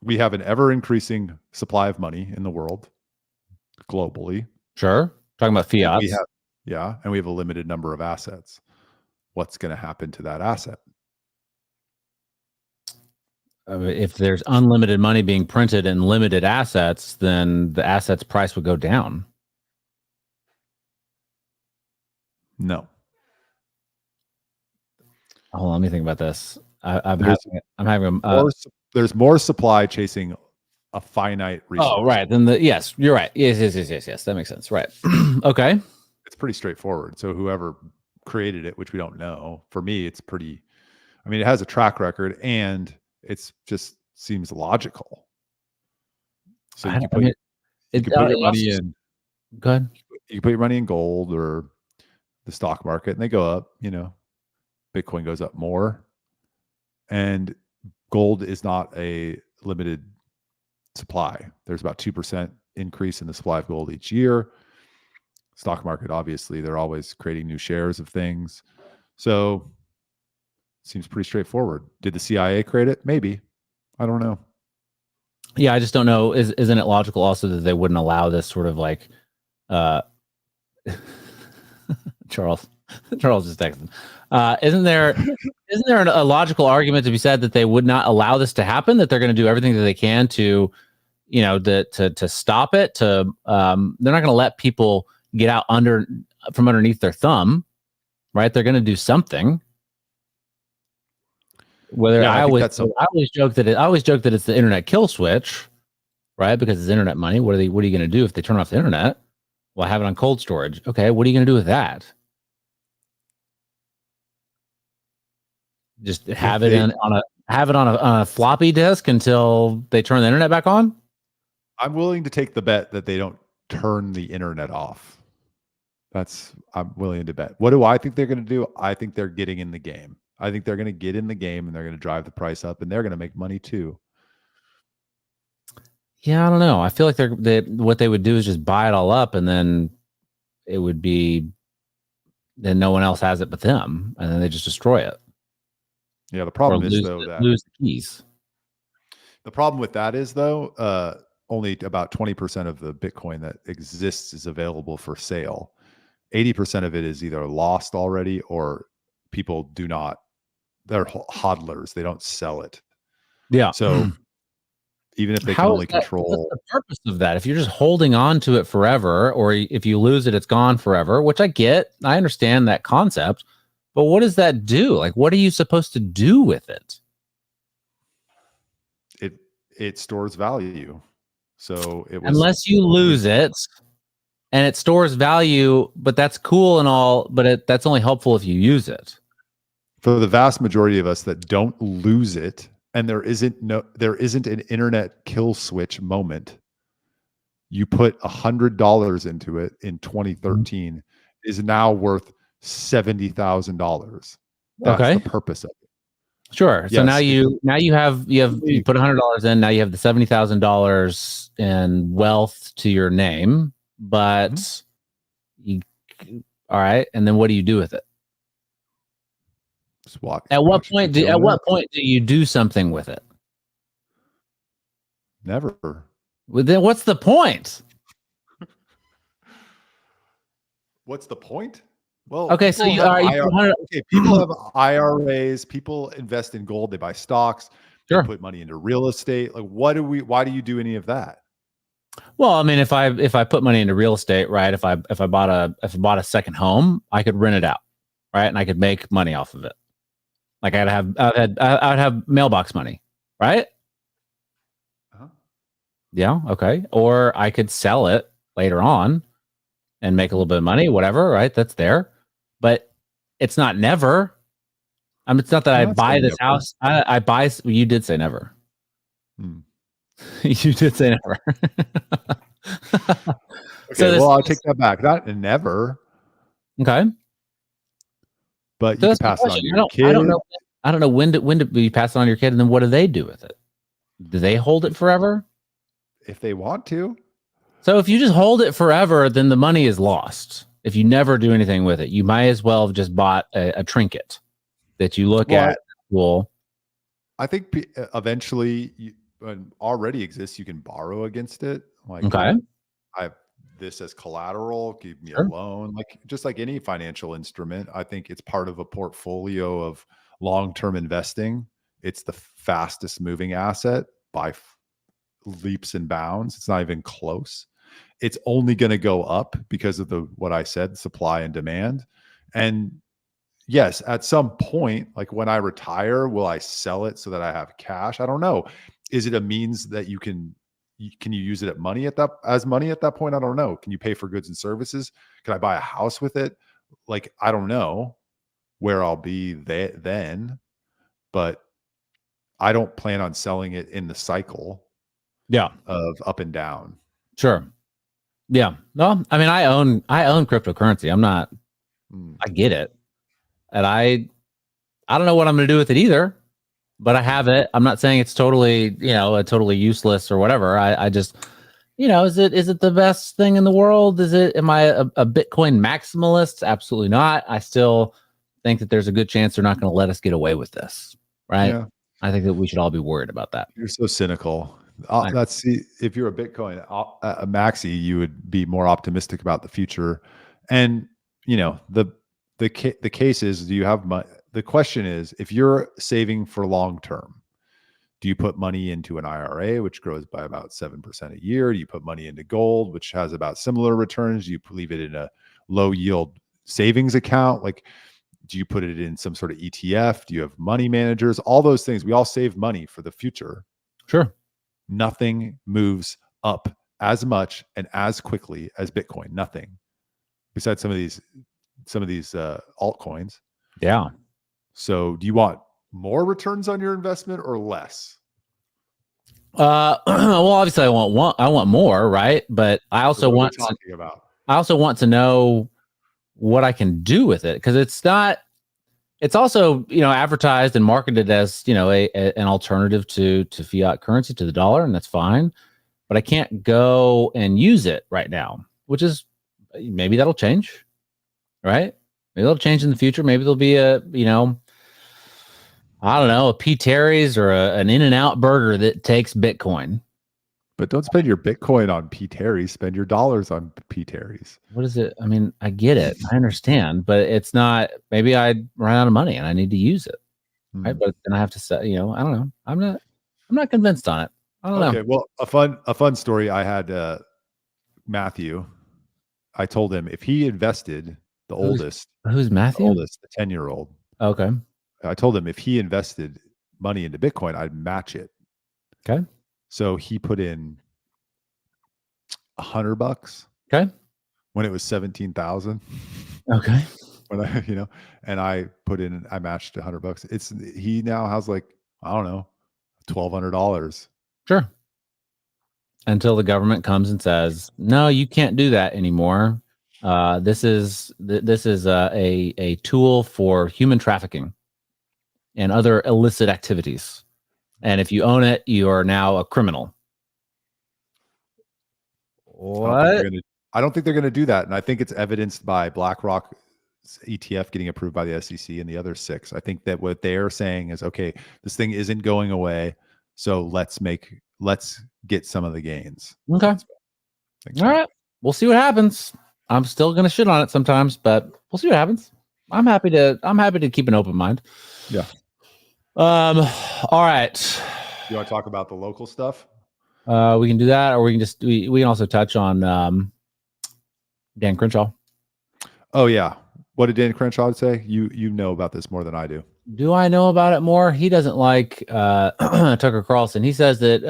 We have an ever increasing supply of money in the world globally.
Sure. Talking about fiat.
And we have a limited number of assets. What's going to happen to that asset?
If there's unlimited money being printed and limited assets, then the assets price would go down.
No.
Hold on, let me think about this.
There's more supply chasing a finite resource.
Oh, right. Then yes, you're right. Yes. That makes sense. Right. Okay.
It's pretty straightforward. So whoever created it, which we don't know, for me, it has a track record and it's just seems logical. So you can put your money in.
Go ahead.
You can put your money in gold or the stock market, and they go up. Bitcoin goes up more, and gold is not a limited supply. There's about 2% increase in the supply of gold each year. Stock market, obviously, they're always creating new shares of things. So seems pretty straightforward. Did the CIA create it? Maybe. I don't know.
Yeah, I just don't know. Isn't it logical also that they wouldn't allow this sort of like Charles just texted. Isn't there a logical argument to be said that they would not allow this to happen? That they're going to do everything that they can to stop it. They're not going to let people get out from underneath their thumb, right? They're going to do something. I always joke that it's the internet kill switch, right? Because it's internet money. What are you going to do if they turn off the internet? Well, have it on cold storage. Okay, what are you going to do with that? Just have it on a floppy disk until they turn the internet back on.
I'm willing to take the bet that they don't turn the internet off. I'm willing to bet. What do I think they're going to do? I think they're getting in the game. I think they're going to get in the game and they're going to drive the price up and they're going to make money too.
Yeah, I don't know. I feel like what they would do is just buy it all up, and then it would be, then no one else has it but them, and then they just destroy it.
Yeah, the problem is
lose the keys.
The problem with that is though, only about 20% of the Bitcoin that exists is available for sale. 80% of it is either lost already or people do not. They're hodlers. They don't sell it.
Yeah.
So even if they can only control,
what's the purpose of that? If you're just holding on to it forever, or if you lose it, it's gone forever, which I understand that concept, but what does that do? Like, what are you supposed to do with it?
It stores value. So
unless you lose it and it stores value, but that's cool and all, but that's only helpful if you use it.
For the vast majority of us that don't lose it, and there isn't an internet kill switch moment. You put $100 into it in 2013 is now worth $70,000. That's the purpose of it.
Sure. So now you put $100 in. Now you have the $70,000 in wealth to your name, but all right. And then what do you do with it? At what point do you do something with it?
Never.
Well, then what's the point?
What's the point? Well,
okay, so
people have IRAs, people invest in gold, they buy stocks, they put money into real estate. Like why do you do any of that?
Well, I mean, if I put money into real estate, right? If I bought a second home, I could rent it out, right? And I could make money off of it. Like I would have mailbox money, right?
Uh-huh.
Yeah, okay. Or I could sell it later on and make a little bit of money, whatever, right? That's there. But it's not never. I mean, it's not that I buy this house. I buy. You did say never. You did say never.
Okay, well, I'll take that back. Not never.
Okay.
But you can pass it on to your kid.
I don't know when do you pass it on to your kid, and then what do they do with it? Do they hold it forever?
If they want to.
So if you just hold it forever, then the money is lost. If you never do anything with it, you might as well have just bought a trinket that you look at. Well,
I think eventually, already exists. You can borrow against it. Like,
okay,
I have this as collateral. Give me a loan, like just like any financial instrument. I think it's part of a portfolio of long-term investing. It's the fastest moving asset by leaps and bounds. It's not even close. It's only going to go up because of what I said, supply and demand. And yes, at some point, like when I retire, will I sell it so that I have cash? I don't know. Is it a means that can you use it as money at that point? I don't know. Can you pay for goods and services? Can I buy a house with it? Like, I don't know where I'll be then, but I don't plan on selling it in the cycle.
Yeah.
Of up and down.
Sure. Yeah. No, I mean, I own cryptocurrency. I get it. And I don't know what I'm going to do with it either, but I have it. I'm not saying it's totally, totally useless or whatever. I just, is it the best thing in the world? Am I a Bitcoin maximalist? Absolutely not. I still think that there's a good chance they're not going to let us get away with this. Right. Yeah. I think that we should all be worried about that.
You're so cynical. If you're a Bitcoin maxi, you would be more optimistic about the future. And the case is, do you have money? The question is, if you're saving for long term, do you put money into an IRA, which grows by about 7% a year? Do you put money into gold, which has about similar returns? Do you leave it in a low yield savings account? Like, do you put it in some sort of ETF? Do you have money managers? All those things. We all save money for the future.
Sure.
Nothing moves up as much and as quickly as Bitcoin. Nothing, besides some of these altcoins.
Yeah.
So do you want more returns on your investment or less?
Well, obviously I want more, right? But I also
What are we
want
talking about?
I also want to know what I can do with it, because it's also, advertised and marketed as, an alternative to fiat currency, to the dollar, and that's fine. But I can't go and use it right now, which is, maybe that'll change, right? Maybe it'll change in the future. Maybe there'll be I don't know, a P. Terry's or an In-N-Out burger that takes Bitcoin.
But don't spend your Bitcoin on P. Terry's. Spend your dollars on P. Terry's.
What is it? I mean, I get it. I understand, but it's not, maybe I run out of money and I need to use it. Right. But then I have to say, I don't know. I'm not convinced on it. I don't know.
Okay. Well, a fun story. I had Matthew. I told him if he invested
Who's Matthew?
the oldest, the 10-year-old.
Okay.
I told him if he invested money into Bitcoin, I'd match it.
Okay.
So he put in $100.
Okay.
When it was 17,000.
Okay.
When and I matched $100. He now has like, I don't know, $1,200.
Sure. Until the government comes and says, no, you can't do that anymore. This is a tool for human trafficking and other illicit activities. And if you own it, you are now a criminal. What?
I don't think they're going to do that. And I think it's evidenced by BlackRock ETF getting approved by the SEC and the other 6. I think that what they're saying is, okay, this thing isn't going away, so let's get some of the gains.
Okay. All right. We'll see what happens. I'm still going to shit on it sometimes, but we'll see what happens. I'm happy to keep an open mind.
Yeah.
All right.
You want to talk about the local stuff?
We can do that, or we can also touch on Dan Crenshaw.
Oh yeah. What did Dan Crenshaw say? You know about this more than I do.
Do I know about it more? He doesn't like Tucker Carlson. He says that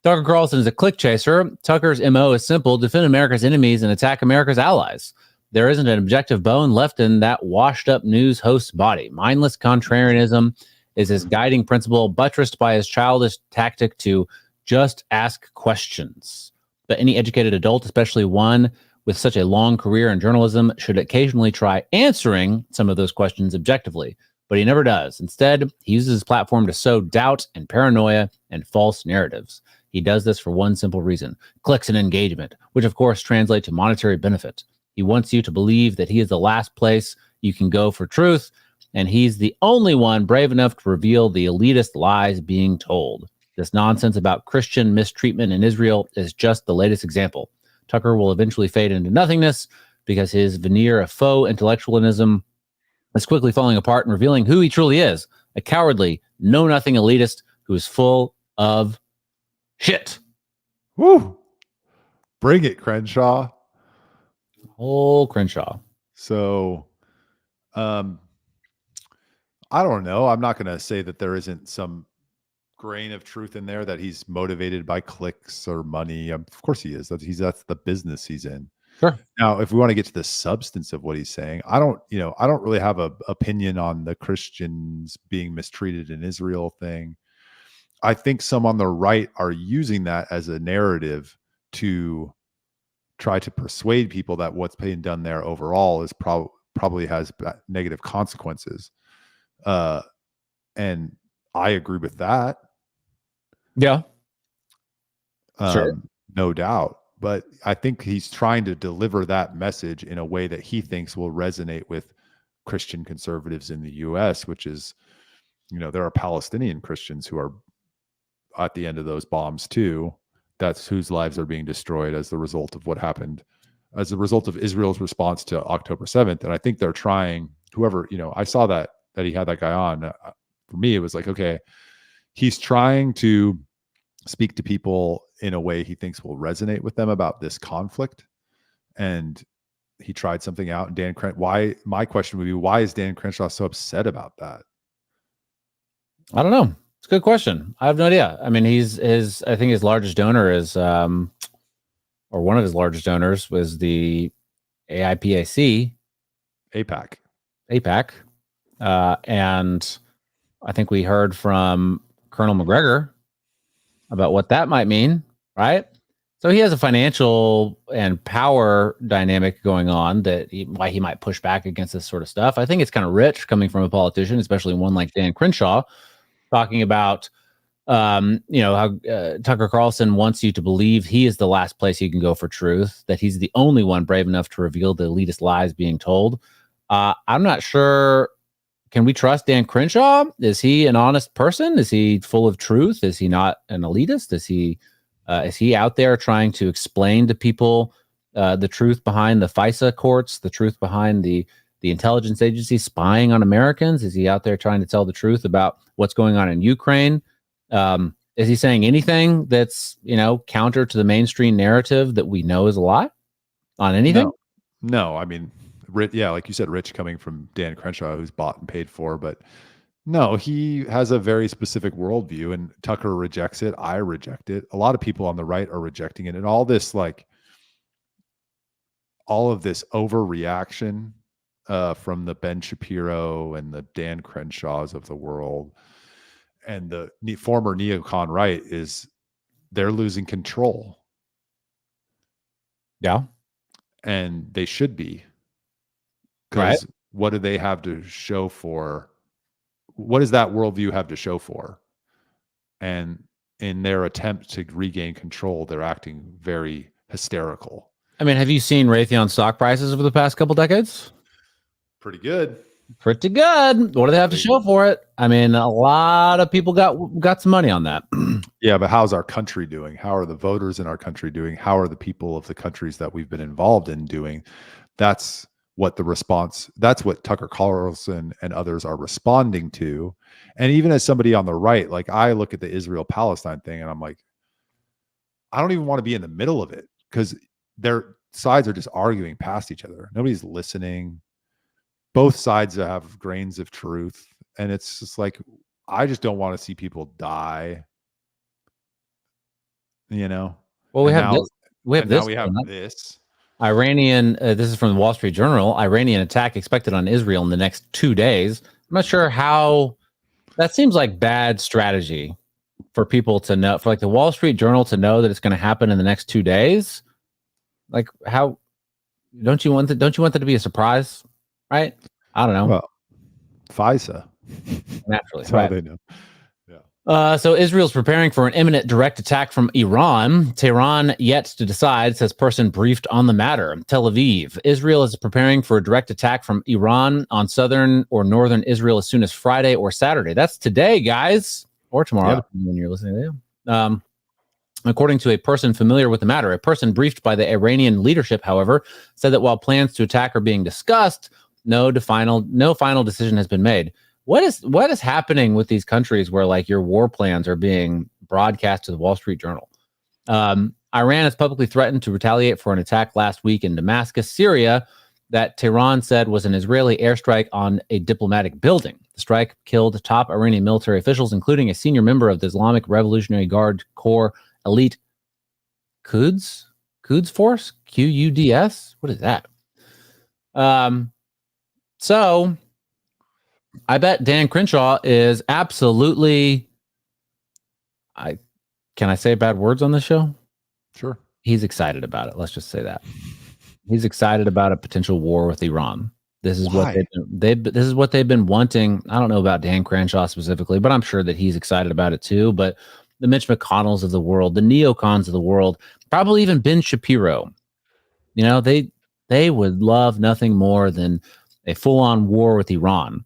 Tucker Carlson is a click chaser. Tucker's MO is simple: defend America's enemies and attack America's allies. There isn't an objective bone left in that washed up news host's body. Mindless contrarianism is his guiding principle, buttressed by his childish tactic to just ask questions. But any educated adult, especially one with such a long career in journalism, should occasionally try answering some of those questions objectively. But he never does. Instead, he uses his platform to sow doubt and paranoia and false narratives. He does this for one simple reason: clicks and engagement, which of course translate to monetary benefit. He wants you to believe that he is the last place you can go for truth, and he's the only one brave enough to reveal the elitist lies being told. This nonsense about Christian mistreatment in Israel is just the latest example. Tucker will eventually fade into nothingness because his veneer of faux intellectualism is quickly falling apart and revealing who he truly is: a cowardly, know-nothing elitist who is full of shit.
Woo! Bring it, Crenshaw.
Whole Crenshaw.
So, I don't know. I'm not going to say that there isn't some grain of truth in there that he's motivated by clicks or money. Of course he is. That's the business he's in.
Sure.
Now, if we want to get to the substance of what he's saying, I don't really have a opinion on the Christians being mistreated in Israel thing. I think some on the right are using that as a narrative to try to persuade people that what's being done there overall is probably has negative consequences. And I agree with that.
Yeah. Sure.
No doubt. But I think he's trying to deliver that message in a way that he thinks will resonate with Christian conservatives in the U.S., which is, there are Palestinian Christians who are at the end of those bombs too. That's whose lives are being destroyed as the result of what happened, as a result of Israel's response to October 7th. And I think they're trying, I saw that he had that guy on. For me, it was like, okay, he's trying to speak to people in a way he thinks will resonate with them about this conflict. And he tried something out. And my question would be, why is Dan Crenshaw so upset about that?
I don't know. It's a good question. I have no idea. I mean, I think his largest donor is, or one of his largest donors was the AIPAC.
APAC.
And I think we heard from Colonel McGregor about what that might mean, right? So he has a financial and power dynamic going on why he might push back against this sort of stuff. I think it's kind of rich coming from a politician, especially one like Dan Crenshaw, talking about how Tucker Carlson wants you to believe he is the last place you can go for truth, that he's the only one brave enough to reveal the elitist lies being told. I'm not sure. Can we trust Dan Crenshaw? Is he an honest person? Is he full of truth? Is he not an elitist? Is he out there trying to explain to people the truth behind the FISA courts, the truth behind the intelligence agency spying on Americans? Is he out there trying to tell the truth about what's going on in Ukraine? Is he saying anything that's, counter to the mainstream narrative that we know is a lie on anything?
No. I mean, like you said, rich coming from Dan Crenshaw, who's bought and paid for, but no, he has a very specific worldview, and Tucker rejects it. I reject it. A lot of people on the right are rejecting it. And all of this overreaction from the Ben Shapiro and the Dan Crenshaws of the world and the former neocon right is they're losing control.
Yeah.
And they should be. Because what do they have to show for? What does that worldview have to show for? And in their attempt to regain control, they're acting very hysterical.
I mean, have you seen Raytheon stock prices over the past couple decades?
Pretty good.
Pretty good. What do they have to show for it? I mean, a lot of people got some money on that.
Yeah, but how's our country doing? How are the voters in our country doing? How are the people of the countries that we've been involved in doing? That's what Tucker Carlson and others are responding to. And even as somebody on the right, like I look at the Israel-Palestine thing and I'm like, I don't even want to be in the middle of it because their sides are just arguing past each other. Nobody's listening. Both sides have grains of truth. And it's just like, I just don't want to see people die. Well,
we have
this.
Iranian, this is from the Wall Street Journal, Iranian attack expected on Israel in the next 2 days. I'm not sure how that seems like bad strategy for people to know, for like the Wall Street Journal to know that it's going to happen in the next 2 days. Like how don't you want that to be a surprise? Right? I don't know.
Well, FISA.
Naturally.
That's how they know.
So Israel's preparing for an imminent direct attack from Iran. Tehran yet to decide, says person briefed on the matter. Tel Aviv. Israel is preparing for a direct attack from Iran on southern or northern Israel as soon as Friday or Saturday. That's today, guys, or tomorrow, when you're listening to them. According to a person familiar with the matter, a person briefed by the Iranian leadership, however, said that while plans to attack are being discussed, no final decision has been made. What is happening with these countries where like your war plans are being broadcast to the Wall Street Journal? Iran has publicly threatened to retaliate for an attack last week in Damascus, Syria, that Tehran said was an Israeli airstrike on a diplomatic building. The strike killed top Iranian military officials, including a senior member of the Islamic Revolutionary Guard Corps elite Quds Force, QUDS. What is that? So I bet Dan Crenshaw is absolutely. Can I say bad words on this show?
Sure.
He's excited about it. Let's just say that. He's excited about a potential war with Iran. This is what this is what they've been wanting. I don't know about Dan Crenshaw specifically, but I'm sure that he's excited about it too. But the Mitch McConnells of the world, the neocons of the world, probably even Ben Shapiro, they would love nothing more than a full-on war with Iran.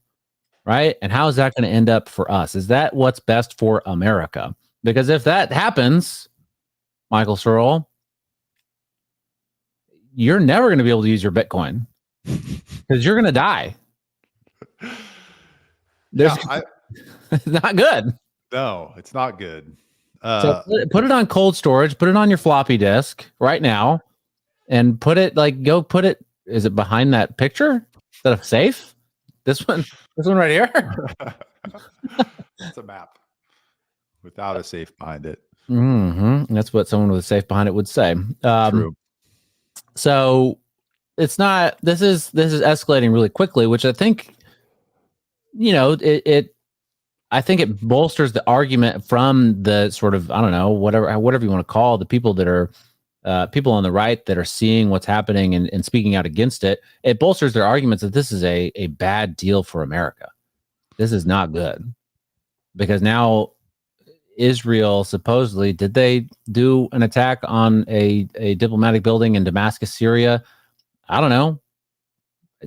Right? And how is that going to end up for us? Is that what's best for America? Because if that happens, Michael Searle, you're never going to be able to use your Bitcoin because you're going to die. It's not good.
No, it's not good.
So put it on cold storage, put it on your floppy disk right now, and put it is it behind that picture? Is that a safe? This one right here.
It's a map without a safe behind it.
Mm-hmm. That's what someone with a safe behind it would say.
True.
So it's not. This is escalating really quickly, which I think, it I think it bolsters the argument from the sort of, I don't know, whatever you want to call the people that are people on the right that are seeing what's happening and speaking out against it. It bolsters their arguments that this is a bad deal for America. This is not good, because now Israel supposedly, did they do an attack on a diplomatic building in Damascus, Syria? I don't know.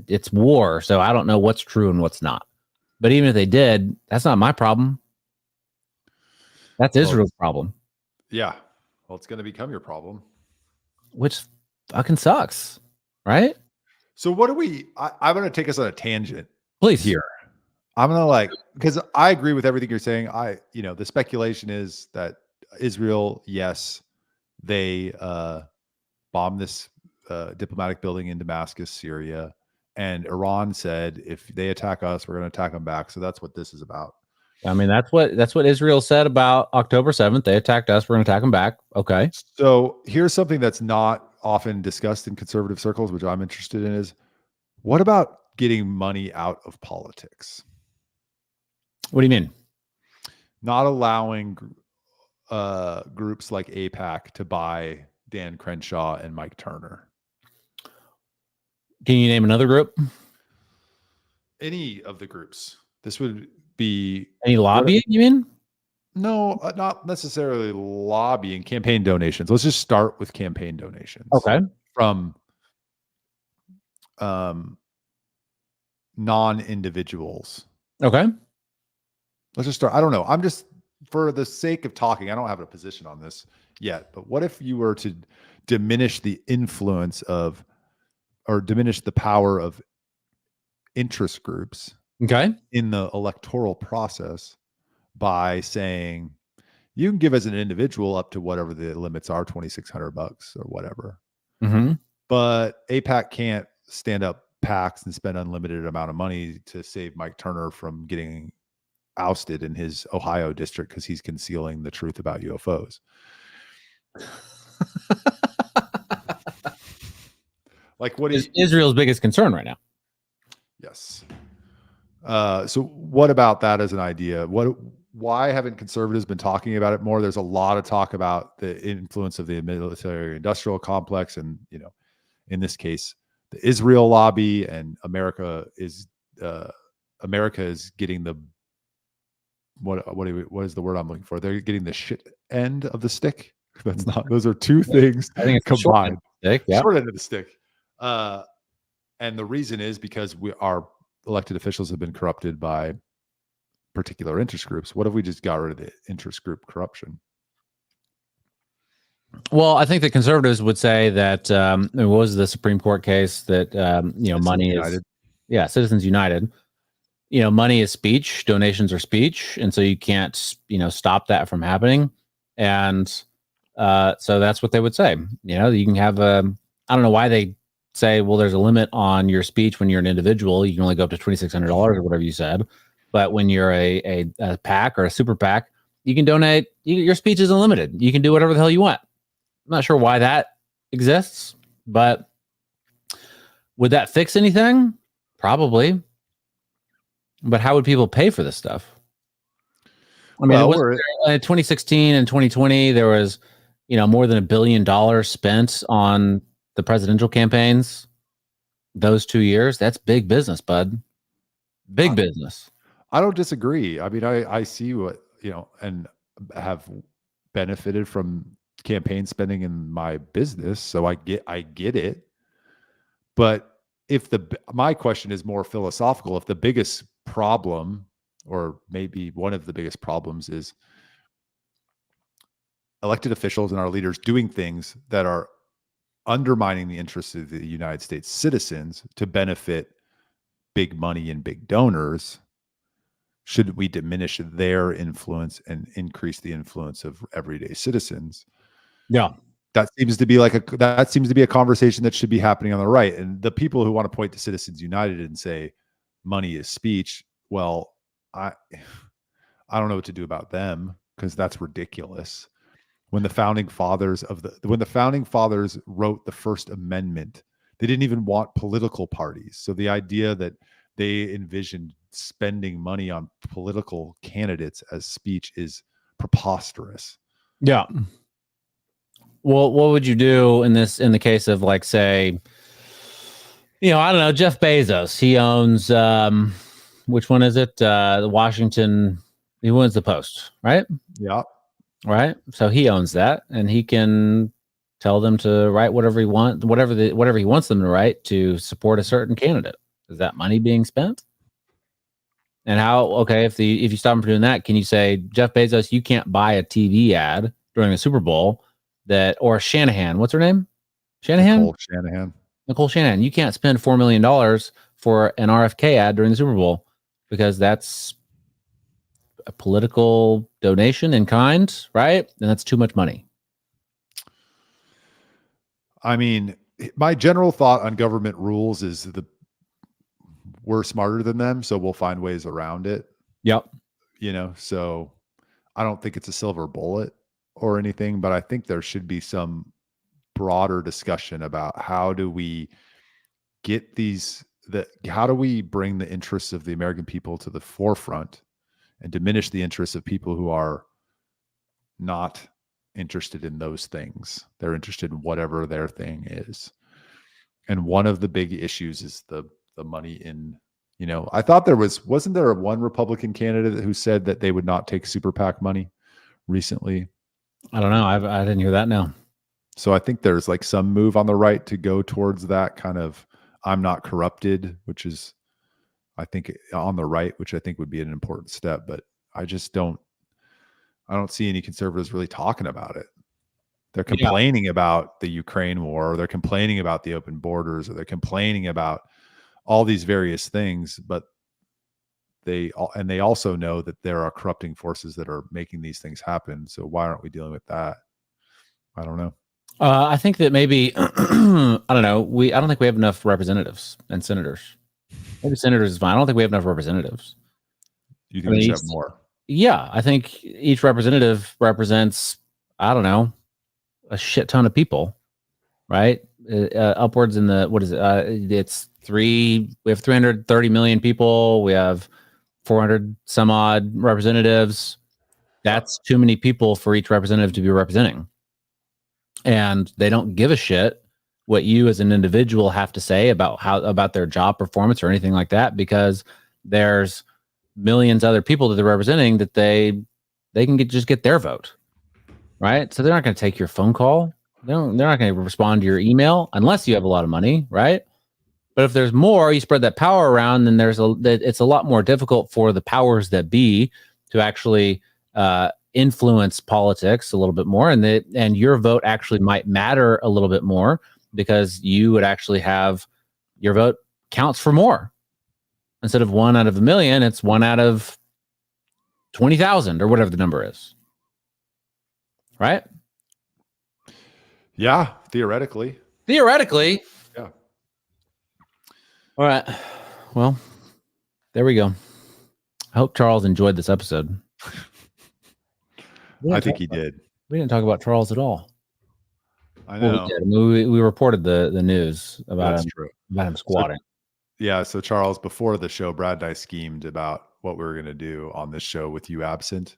It's war, so I don't know what's true and what's not. But even if they did, that's not my problem. That's Israel's problem.
Yeah. Well, it's going to become your problem.
Which fucking sucks, right?
So what do we, I'm going to take us on a tangent.
Please.
Here. I'm going to because I agree with everything you're saying. The speculation is that Israel, yes, they bombed this diplomatic building in Damascus, Syria. And Iran said, if they attack us, we're going to attack them back. So that's what this is about.
I mean, that's what Israel said about October 7th. They attacked us. We're going to attack them back. Okay.
So here's something that's not often discussed in conservative circles, which I'm interested in, is what about getting money out of politics?
What do you mean?
Not allowing groups like AIPAC to buy Dan Crenshaw and Mike Turner.
Can you name another group?
Any of the groups. This would be
any lobbying, you mean?
No, not necessarily lobbying, campaign donations. Let's just start with campaign donations.
Okay.
From non-individuals.
Okay.
Let's just start. I don't know. I'm just, for the sake of talking, I don't have a position on this yet, but what if you were to diminish the influence of, or diminish the power of interest groups in the electoral process by saying you can give as an individual up to whatever the limits are, $2,600 or whatever.
Mm-hmm.
But AIPAC can't stand up PACs and spend unlimited amount of money to save Mike Turner from getting ousted in his Ohio district because he's concealing the truth about UFOs. Like, what is
Israel's biggest concern right now?
Yes. So what about that as an idea? Why haven't conservatives been talking about it more? There's a lot of talk about the influence of the military industrial complex, and in this case, the Israel lobby, and America is getting the what is the word I'm looking for? They're getting the shit end of the stick. That's not. Those are two things
I think it's
combined.
Short
end of the stick. And the reason is because our elected officials have been corrupted by particular interest groups. What if we just got rid of the interest group corruption?
Well, I think the conservatives would say that what was the Supreme Court case that
Citizens
money
United.
Citizens United. Money is speech, donations are speech, and so you can't stop that from happening. And so that's what they would say. You can have I don't know why they say, well, there's a limit on your speech when you're an individual. You can only go up to $2,600 or whatever you said. But when you're a PAC or a super PAC, you can donate. Your speech is unlimited. You can do whatever the hell you want. I'm not sure why that exists, but would that fix anything? Probably. But how would people pay for this stuff? I mean, in 2016 and 2020, there was, more than $1 billion spent on the presidential campaigns. Those 2 years, that's big business, bud. Big business.
I don't disagree. I mean, I see what, and have benefited from campaign spending in my business. So I get it. But my question is more philosophical. If the biggest problem, or maybe one of the biggest problems, is elected officials and our leaders doing things that are undermining the interests of the United States citizens to benefit big money and big donors, should we diminish their influence and increase the influence of everyday citizens?
Yeah.
That seems to be a conversation that should be happening on the right. And the people who want to point to Citizens United and say money is speech, well, I don't know what to do about them, because that's ridiculous. When the founding fathers wrote the First Amendment, they didn't even want political parties. So the idea that they envisioned spending money on political candidates as speech is preposterous.
Yeah. Well, what would you do in the case of, like, say, I don't know, Jeff Bezos? He owns which one is it? The Washington. He owns the Post, right?
Yeah.
Right. So he owns that, and he can tell them to write whatever he wants, whatever he wants them to write to support a certain candidate. Is that money being spent? And how? Okay, if you stop him from doing that, can you say, Jeff Bezos, you can't buy a TV ad during the Super Bowl or Shanahan? What's her name? Shanahan. Nicole Shanahan. You can't spend $4 million for an RFK ad during the Super Bowl because that's a political donation in kind, right? And that's too much money.
I mean, my general thought on government rules is we're smarter than them, so we'll find ways around it.
Yep.
So I don't think it's a silver bullet or anything, but I think there should be some broader discussion about how do we get how do we bring the interests of the American people to the forefront and diminish the interests of people who are not interested in those things. They're interested in whatever their thing is. And one of the big issues is the money in, I thought wasn't there one Republican candidate who said that they would not take super PAC money recently?
I don't know. I didn't hear that now.
So I think there's like some move on the right to go towards that kind of I'm not corrupted, which is, I think, on the right, which I think would be an important step. But I don't see any conservatives really talking about it. They're complaining about the Ukraine war, or they're complaining about the open borders, or they're complaining about all these various things, but they also know that there are corrupting forces that are making these things happen. So why aren't we dealing with that? I don't know.
I think that maybe I don't know. I don't think we have enough representatives and senators. Maybe senators is fine. I don't think we have enough representatives.
You think we should have more?
Yeah, I think each representative represents, I don't know, a shit ton of people, right? Upwards in the, what is it? We have 330 million people. We have 400 some odd representatives. That's too many people for each representative to be representing. And they don't give a shit what you as an individual have to say about their job performance or anything like that, because there's millions of other people that they're representing that they can just get their vote, right? So they're not going to take your phone call. They're not going to respond to your email unless you have a lot of money, right? But if there's more, you spread that power around, then it's a lot more difficult for the powers that be to actually influence politics a little bit more, and your vote actually might matter a little bit more because you would actually have your vote counts for more. Instead of 1 out of 1 million, it's 1 out of 20,000 or whatever the number is. Right?
Yeah, theoretically.
Theoretically.
Yeah.
All right. Well, there we go. I hope Charles enjoyed this episode.
I think he did.
We didn't talk about Charles at all.
I know.
Well, we did. I mean, we reported the news about him squatting.
So Charles, before the show, Brad and I schemed about what we were going to do on this show with you absent.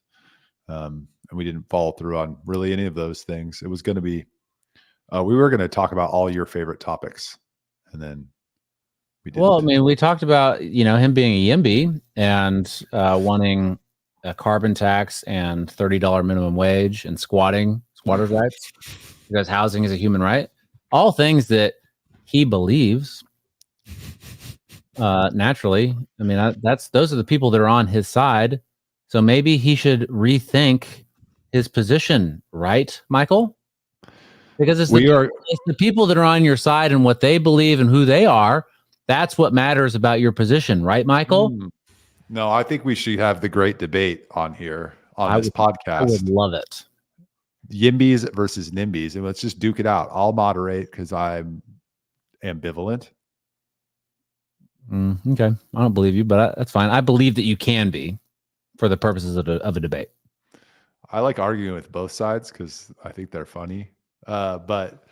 And we didn't follow through on really any of those things. It was going to be, we were going to talk about all your favorite topics. And then we didn't.
Well, I mean, we talked about, him being a YIMBY and wanting a carbon tax and $30 minimum wage and squatters' rights, because housing is a human right. All things that he believes. Naturally, I mean, those are the people that are on his side. So maybe he should rethink his position, right, Michael? Because it's the people that are on your side and what they believe and who they are. That's what matters about your position, right, Michael?
No, I think we should have the great debate on here on this podcast.
I would love it.
YIMBYs versus NIMBYs, and let's just duke it out. I'll moderate because I'm ambivalent.
Okay, I don't believe you, but that's fine. I believe that you can be, for the purposes of a debate.
I like arguing with both sides because I think they're funny. But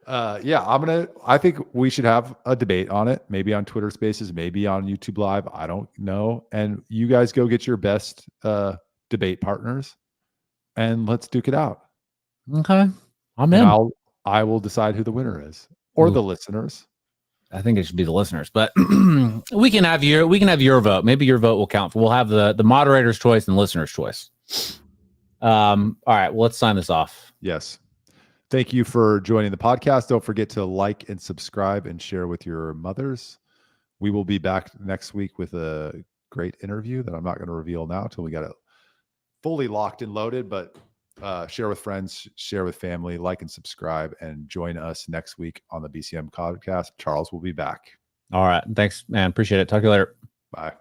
I think we should have a debate on it, maybe on Twitter Spaces, maybe on YouTube Live. I don't know. And you guys go get your best debate partners and let's duke it out.
Okay. I'm
And
in.
I will decide who the winner is, or the listeners.
I think it should be the listeners, but we can have your vote. Maybe your vote will count. We'll have the moderator's choice and listener's choice. All right, well, let's sign this off.
Yes. Thank you for joining the podcast. Don't forget to like and subscribe and share with your mothers. We will be back next week with a great interview that I'm not going to reveal now until we got it fully locked and loaded, but share with friends, share with family, like and subscribe, and join us next week on the BCM podcast. Charles will be back.
All right. Thanks, man. Appreciate it. Talk to you later.
Bye.